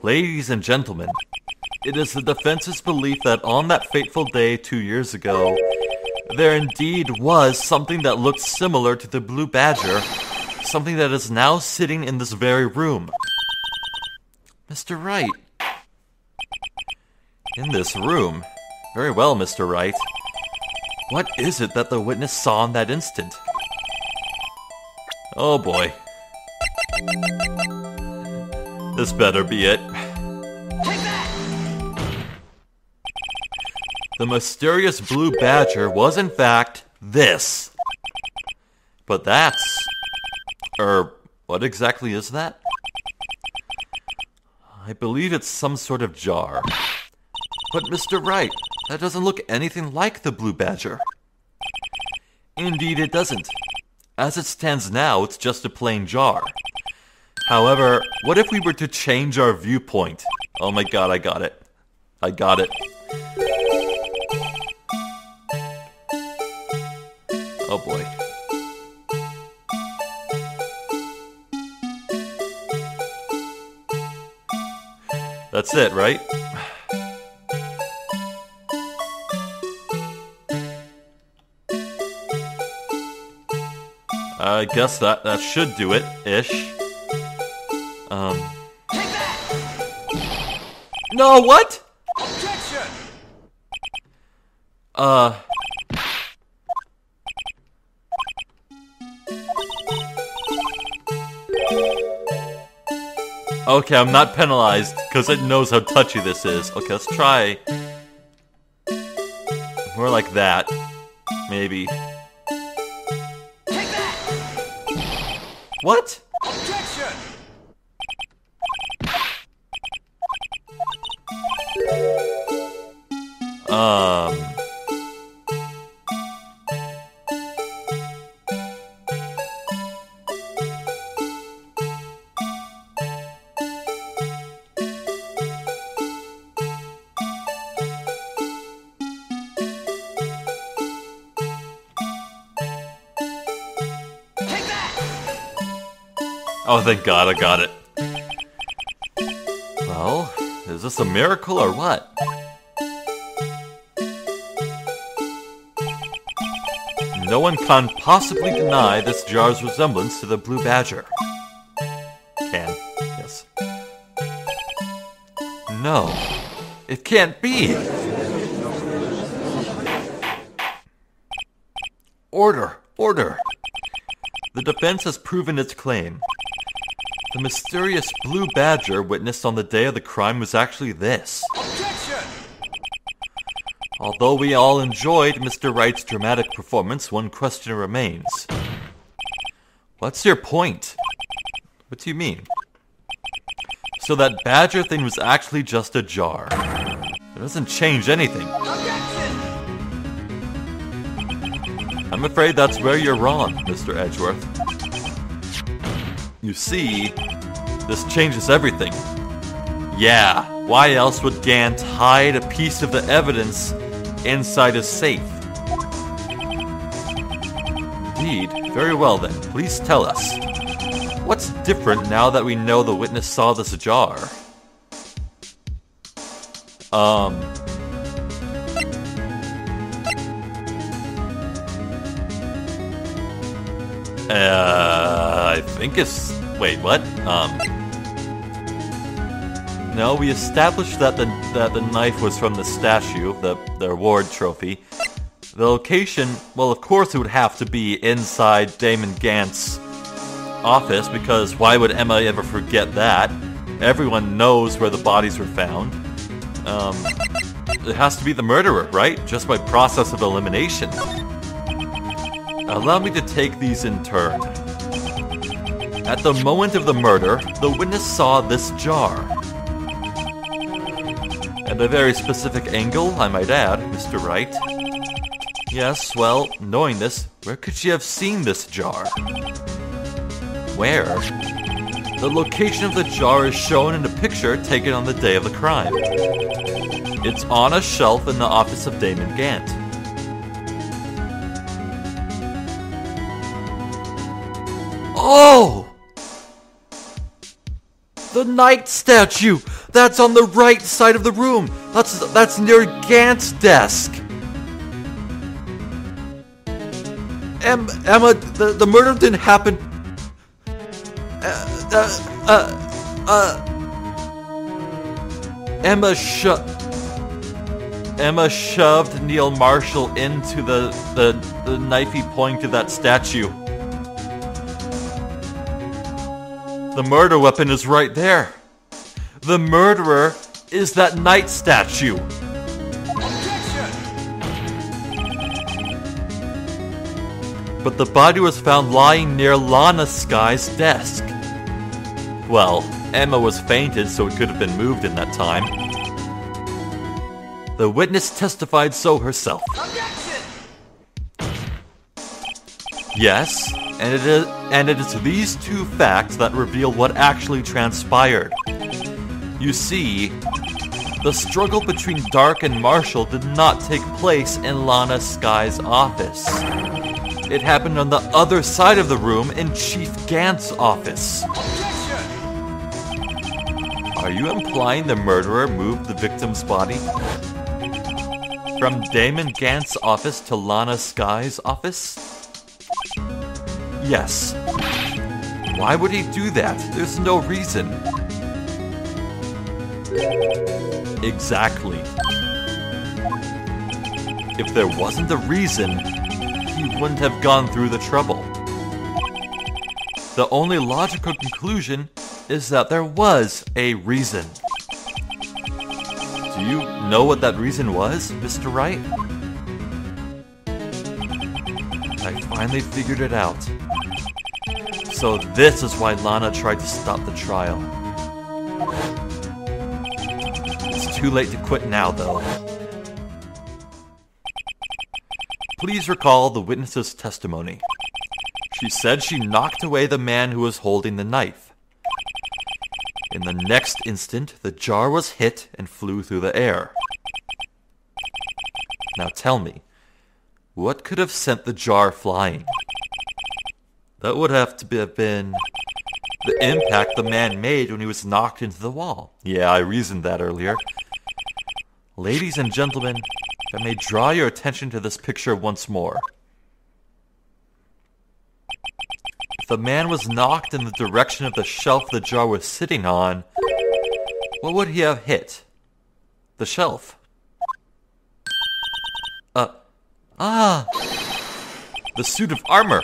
Ladies and gentlemen, it is the defense's belief that on that fateful day 2 years ago, there indeed was something that looked similar to the Blue Badger, something that is now sitting in this very room. Mr. Wright. In this room? Very well, Mr. Wright. What is it that the witness saw in that instant? Oh boy. This better be it. Take that! The mysterious Blue Badger was in fact this. But that's... what exactly is that? I believe it's some sort of jar. But Mr. Wright, that doesn't look anything like the Blue Badger. Indeed it doesn't. As it stands now, it's just a plain jar. However, what if we were to change our viewpoint? Oh my god, I got it. I got it. Oh boy. That's it, right? I guess that should do it, ish. Take that! No, what? Objection! Okay, I'm not penalized, because it knows how touchy this is. Okay, let's try... more like that. Maybe. Take that! What? Objection! Take that! Oh, thank God, I got it. Well, is this a miracle or what? No one can possibly deny this jar's resemblance to the Blue Badger. Can, yes. No, it can't be! Order! Order! The defense has proven its claim. The mysterious Blue Badger witnessed on the day of the crime was actually this. Objection! Although we all enjoyed Mr. Wright's dramatic performance, one question remains. What's your point? What do you mean? So that Badger thing was actually just a jar. It doesn't change anything. Objection! I'm afraid that's where you're wrong, Mr. Edgeworth. You see, this changes everything. Yeah, why else would Gant hide a piece of the evidence inside a safe? Indeed. Very well then, please tell us. What's different now that we know the witness saw this jar? I think it's... Wait, what? No, we established that the knife was from the statue, the award trophy. The location, well, of course it would have to be inside Damon Gant's office, because why would Emma ever forget that? Everyone knows where the bodies were found. It has to be the murderer, right? Just by process of elimination. Allow me to take these in turn. At the moment of the murder, the witness saw this jar. At a very specific angle, I might add, Mr. Wright. Yes, well, knowing this, where could she have seen this jar? Where? The location of the jar is shown in a picture taken on the day of the crime. It's on a shelf in the office of Damon Gant. Oh! The knight statue! That's on the right side of the room! That's near Gant's desk! Emma, the murder didn't happen... Emma shoved Neil Marshall into the knife he pointed that statue. The murder weapon is right there. The murderer is that knight statue. Objection! But the body was found lying near Lana Sky's desk. Well, Emma was fainted, so it could have been moved in that time. The witness testified so herself. Objection! Yes, and it is these two facts that reveal what actually transpired. You see, the struggle between Dark and Marshall did not take place in Lana Sky's office. It happened on the other side of the room in Chief Gant's office. Objection! Are you implying the murderer moved the victim's body from Damon Gant's office to Lana Sky's office? Yes. Why would he do that? There's no reason. Exactly. If there wasn't a reason, he wouldn't have gone through the trouble. The only logical conclusion is that there was a reason. Do you know what that reason was, Mr. Wright? I finally figured it out. So this is why Lana tried to stop the trial. It's too late to quit now, though. Please recall the witness's testimony. She said she knocked away the man who was holding the knife. In the next instant, the jar was hit and flew through the air. Now tell me, what could have sent the jar flying? That would have been the impact the man made when he was knocked into the wall. Yeah, I reasoned that earlier. Ladies and gentlemen, if I may draw your attention to this picture once more. If the man was knocked in the direction of the shelf the jar was sitting on, what would he have hit? The shelf. The suit of armor,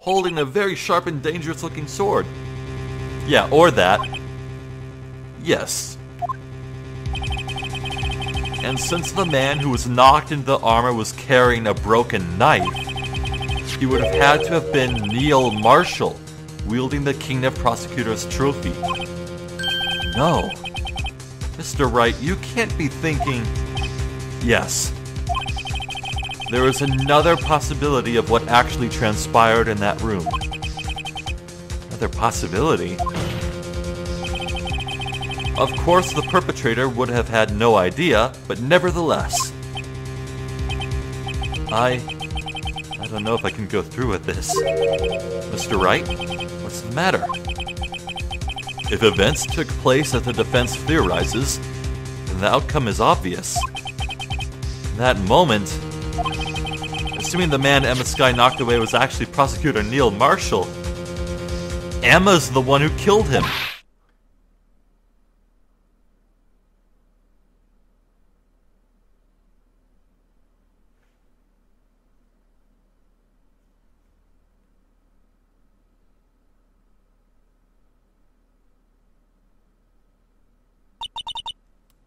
holding a very sharp and dangerous looking sword. Yeah, or that. Yes. And since the man who was knocked into the armor was carrying a broken knife, he would have had to have been Neil Marshall, wielding the Kingdom Prosecutor's trophy. No. Mr. Wright, you can't be thinking... Yes. There is another possibility of what actually transpired in that room. Another possibility? Of course, the perpetrator would have had no idea, but nevertheless. I don't know if I can go through with this. Mr. Wright, what's the matter? If events took place as the defense theorizes, then the outcome is obvious. In that moment, assuming the man Emma Sky knocked away was actually Prosecutor Neil Marshall, Emma's the one who killed him.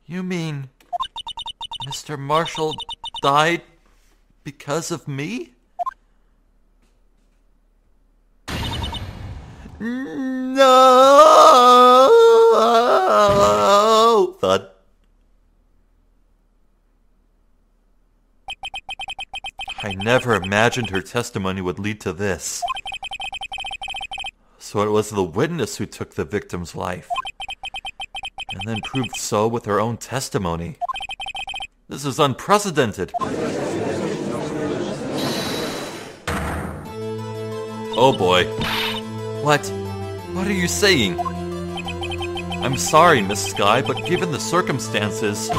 You mean Mr. Marshall died because of me? No! Thud. I never imagined her testimony would lead to this. So it was the witness who took the victim's life, and then proved so with her own testimony. This is unprecedented. Oh boy. What? What are you saying? I'm sorry, Miss Sky, but given the circumstances,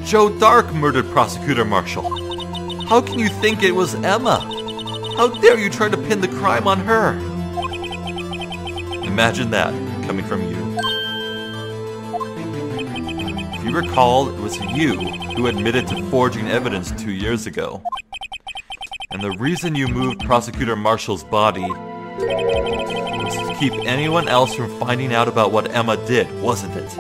Joe Dark murdered Prosecutor Marshall. How can you think it was Emma? How dare you try to pin the crime on her? Imagine that, coming from you. If you recall, it was you who admitted to forging evidence 2 years ago. And the reason you moved Prosecutor Marshall's body was to keep anyone else from finding out about what Emma did, wasn't it?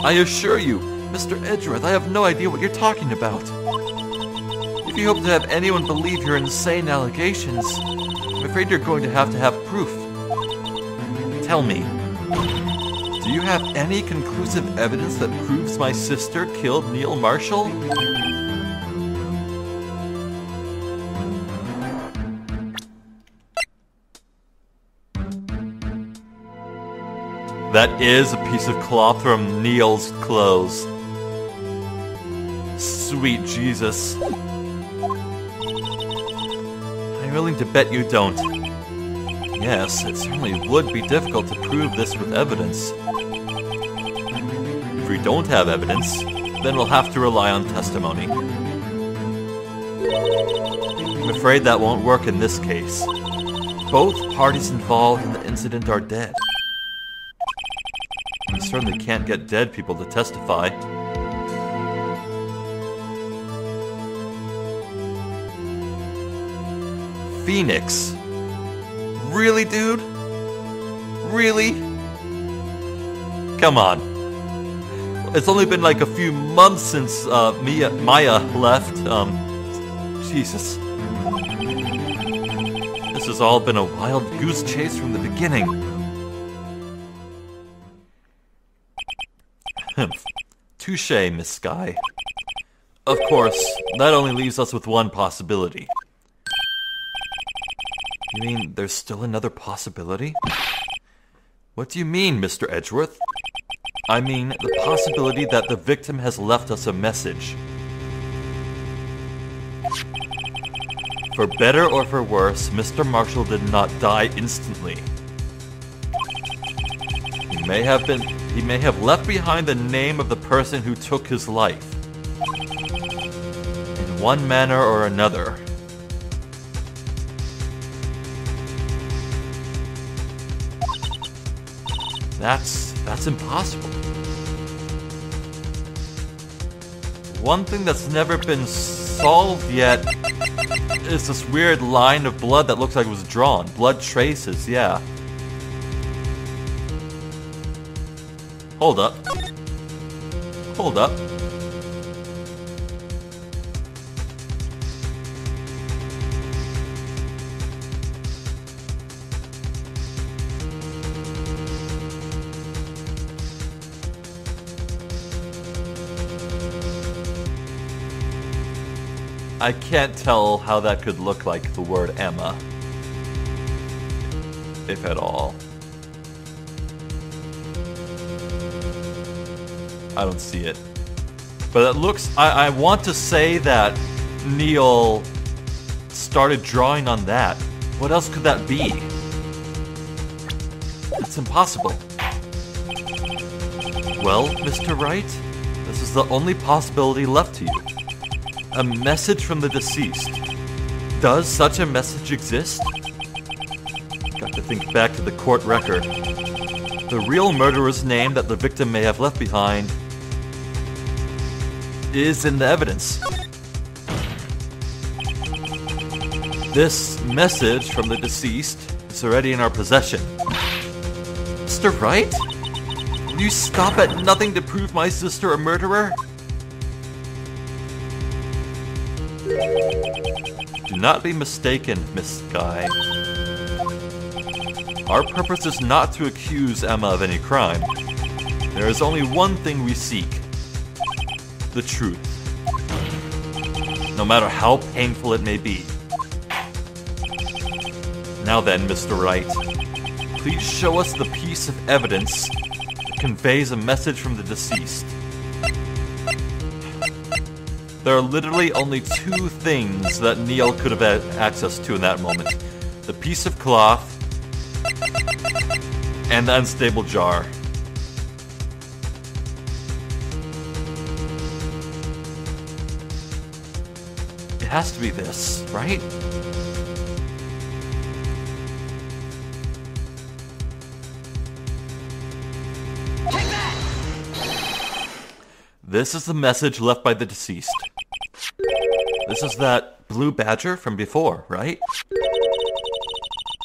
I assure you, Mr. Edgeworth, I have no idea what you're talking about. If you hope to have anyone believe your insane allegations, I'm afraid you're going to have proof. Tell me, do you have any conclusive evidence that proves my sister killed Neil Marshall? That is a piece of cloth from Neil's clothes. Sweet Jesus. willing to bet you don't. Yes, it certainly would be difficult to prove this with evidence. If we don't have evidence, then we'll have to rely on testimony. I'm afraid that won't work in this case. Both parties involved in the incident are dead. We certainly can't get dead people to testify. Phoenix. Really, dude? Really? Come on. It's only been like a few months since Maya left. Jesus. This has all been a wild goose chase from the beginning. Touché, Miss Sky. Of course, that only leaves us with one possibility. You mean there's still another possibility? What do you mean, Mr. Edgeworth? I mean the possibility that the victim has left us a message. For better or for worse, Mr. Marshall did not die instantly. He may have left behind the name of the person who took his life. In one manner or another. That's impossible. One thing that's never been solved yet is this weird line of blood that looks like it was drawn. Blood traces, yeah. Hold up. Hold up. I can't tell how that could look like the word Emma. If at all. I don't see it. But it looks... I want to say that Neil started drawing on that. What else could that be? It's impossible. Well, Mr. Wright, this is the only possibility left to you. A message from the deceased. Does such a message exist? Got to think back to the court record. The real murderer's name that the victim may have left behind is in the evidence. This message from the deceased is already in our possession. Mr. Wright? Will you stop at nothing to prove my sister a murderer? Do not be mistaken, Miss Sky. Our purpose is not to accuse Emma of any crime. There is only one thing we seek. The truth. No matter how painful it may be. Now then, Mr. Wright, please show us the piece of evidence that conveys a message from the deceased. There are literally only two things that Neil could have had access to in that moment. The piece of cloth and the unstable jar. It has to be this, right? Take that! This is the message left by the deceased. This is that blue badger from before, right?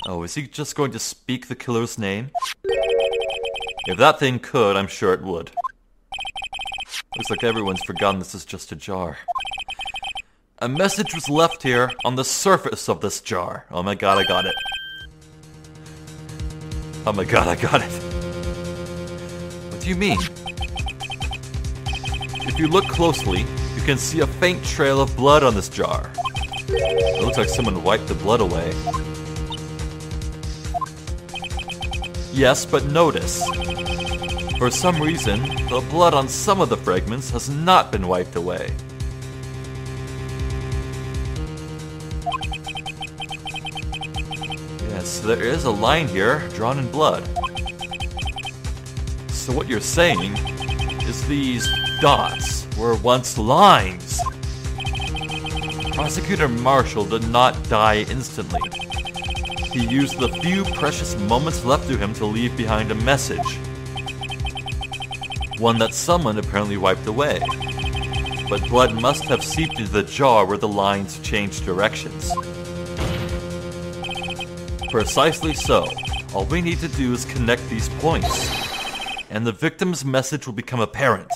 Oh, is he just going to speak the killer's name? If that thing could, I'm sure it would. Looks like everyone's forgotten this is just a jar. A message was left here on the surface of this jar. Oh my god, I got it. Oh my god, I got it. What do you mean? If you look closely, you can see a faint trail of blood on this jar. It looks like someone wiped the blood away. Yes, but notice. For some reason, the blood on some of the fragments has not been wiped away. there is a line here, drawn in blood. So what you're saying is these dots were once lines. Prosecutor Marshall did not die instantly. He used the few precious moments left to him to leave behind a message. One that someone apparently wiped away. But blood must have seeped into the jar where the lines changed directions. Precisely so. All we need to do is connect these points, and the victim's message will become apparent.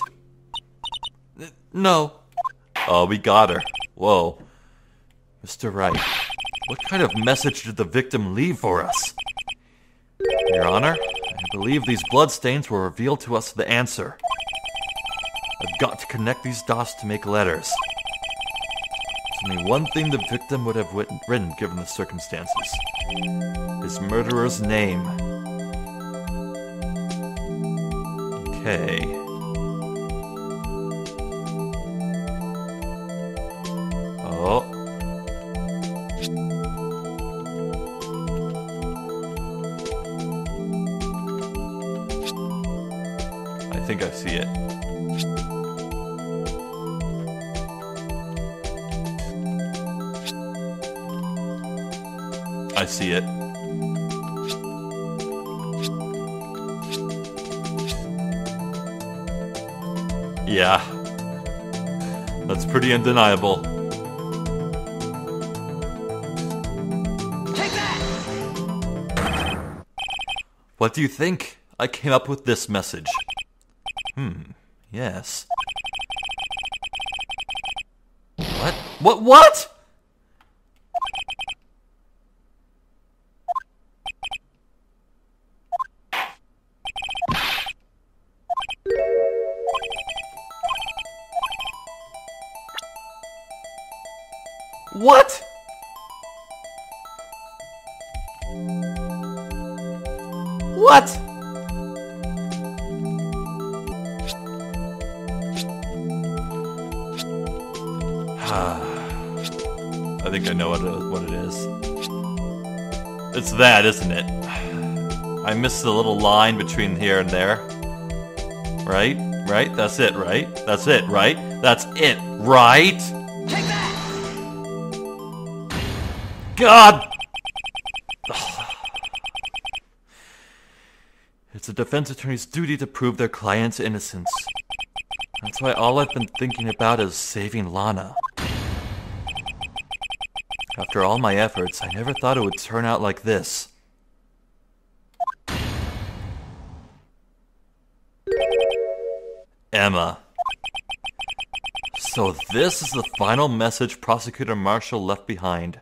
No. Oh, we got her. Whoa. Mr. Wright, what kind of message did the victim leave for us? Your Honor, I believe these bloodstains will reveal to us the answer. I've got to connect these dots to make letters. There's only one thing the victim would have written given the circumstances. His murderer's name. Okay. Oh. I think I see it. I see it. Yeah. That's pretty undeniable. Take that! What do you think? I came up with this message. Yes. What? What? What? What? I think I know what it is. It's that, isn't it? I missed the little line between here and there. Right? Right? That's it, right? That's it, right? That's it, right? Take that! God! It's a defense attorney's duty to prove their client's innocence. That's why all I've been thinking about is saving Lana. After all my efforts, I never thought it would turn out like this. Emma. So this is the final message Prosecutor Marshall left behind.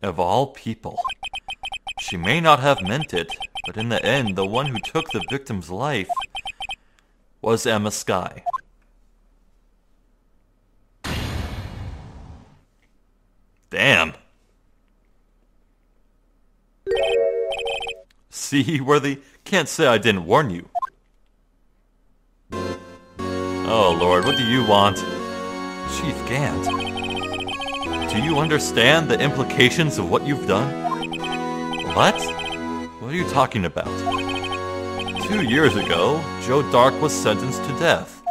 Of all people. She may not have meant it, but in the end, the one who took the victim's life was Emma Skye. Damn. See, Worthy? Can't say I didn't warn you. Oh, Lord, what do you want? Chief Gant. Do you understand the implications of what you've done? What? What are you talking about? 2 years ago, Joe Dark was sentenced to death.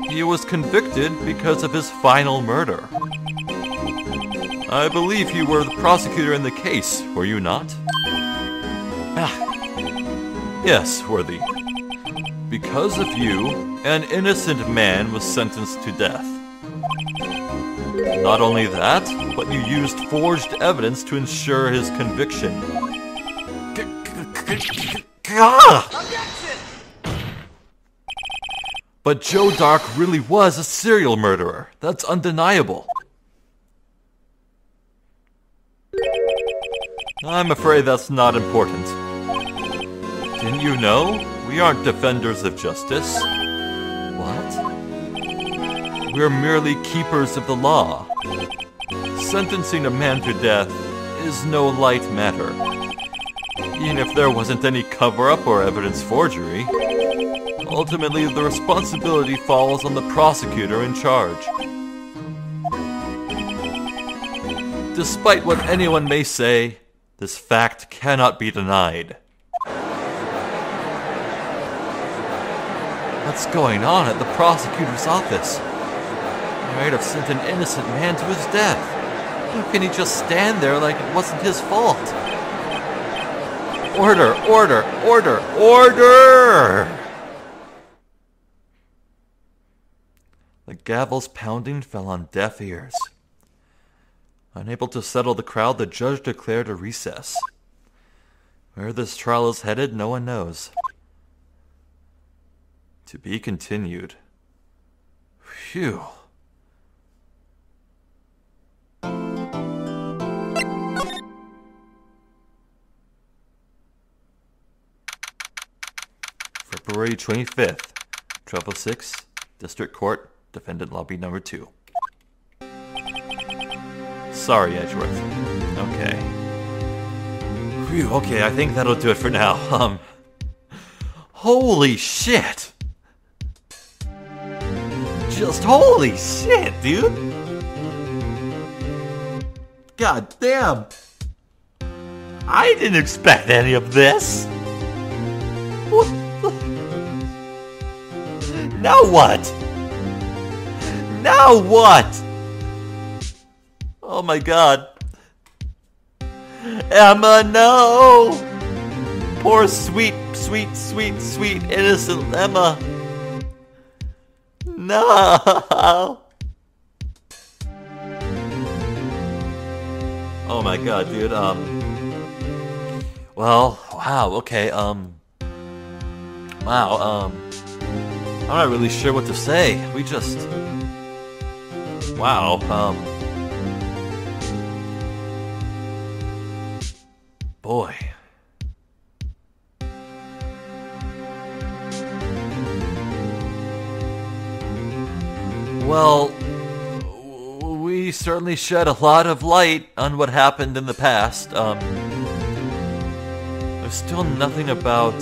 He was convicted because of his final murder. I believe you were the prosecutor in the case, were you not? Yes, Worthy. Because of you, an innocent man was sentenced to death. Not only that, but you used forged evidence to ensure his conviction. Objection! But Joe Dark really was a serial murderer. That's undeniable. I'm afraid that's not important. Didn't you know? We aren't defenders of justice. What? We're merely keepers of the law. Sentencing a man to death is no light matter. Even if there wasn't any cover-up or evidence forgery. Ultimately, the responsibility falls on the prosecutor in charge. Despite what anyone may say, this fact cannot be denied. What's going on at the prosecutor's office? He might have sent an innocent man to his death. How can he just stand there like it wasn't his fault? Order, order, order, order! The gavel's pounding fell on deaf ears. Unable to settle the crowd, the judge declared a recess. Where this trial is headed, no one knows. To be continued. Phew. February 25th, 1206, District Court, Defendant Lobby Number 2. Sorry, Edgeworth. Okay. Phew, okay, I think that'll do it for now. Holy shit! Just holy shit, dude! God damn! I didn't expect any of this! What the? Now what? Now what? Oh my god. Emma, no! Poor sweet, sweet, sweet, sweet, innocent Emma. No! Oh my god, dude, well, wow, okay, wow, I'm not really sure what to say. We just... Wow, boy. Well, we certainly shed a lot of light on what happened in the past. There's still nothing about...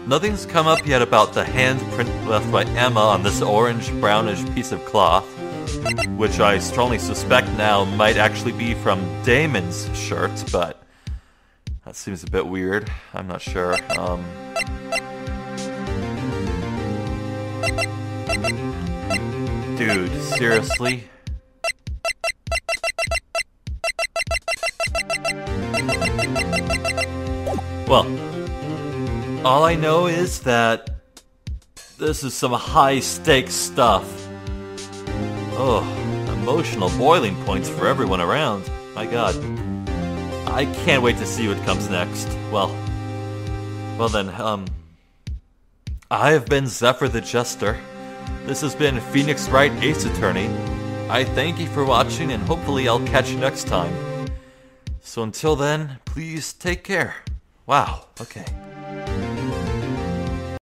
Nothing's come up yet about the handprint left by Emma on this orange-brownish piece of cloth, which I strongly suspect now might actually be from Damon's shirt, but that seems a bit weird. I'm not sure. Dude, seriously? Well, all I know is that this is some high-stakes stuff. Oh, emotional boiling points for everyone around. My god. I can't wait to see what comes next. Well then, I have been Zephyr the Jester. This has been Phoenix Wright, Ace Attorney. I thank you for watching, and hopefully I'll catch you next time. So until then, please take care. Wow, okay.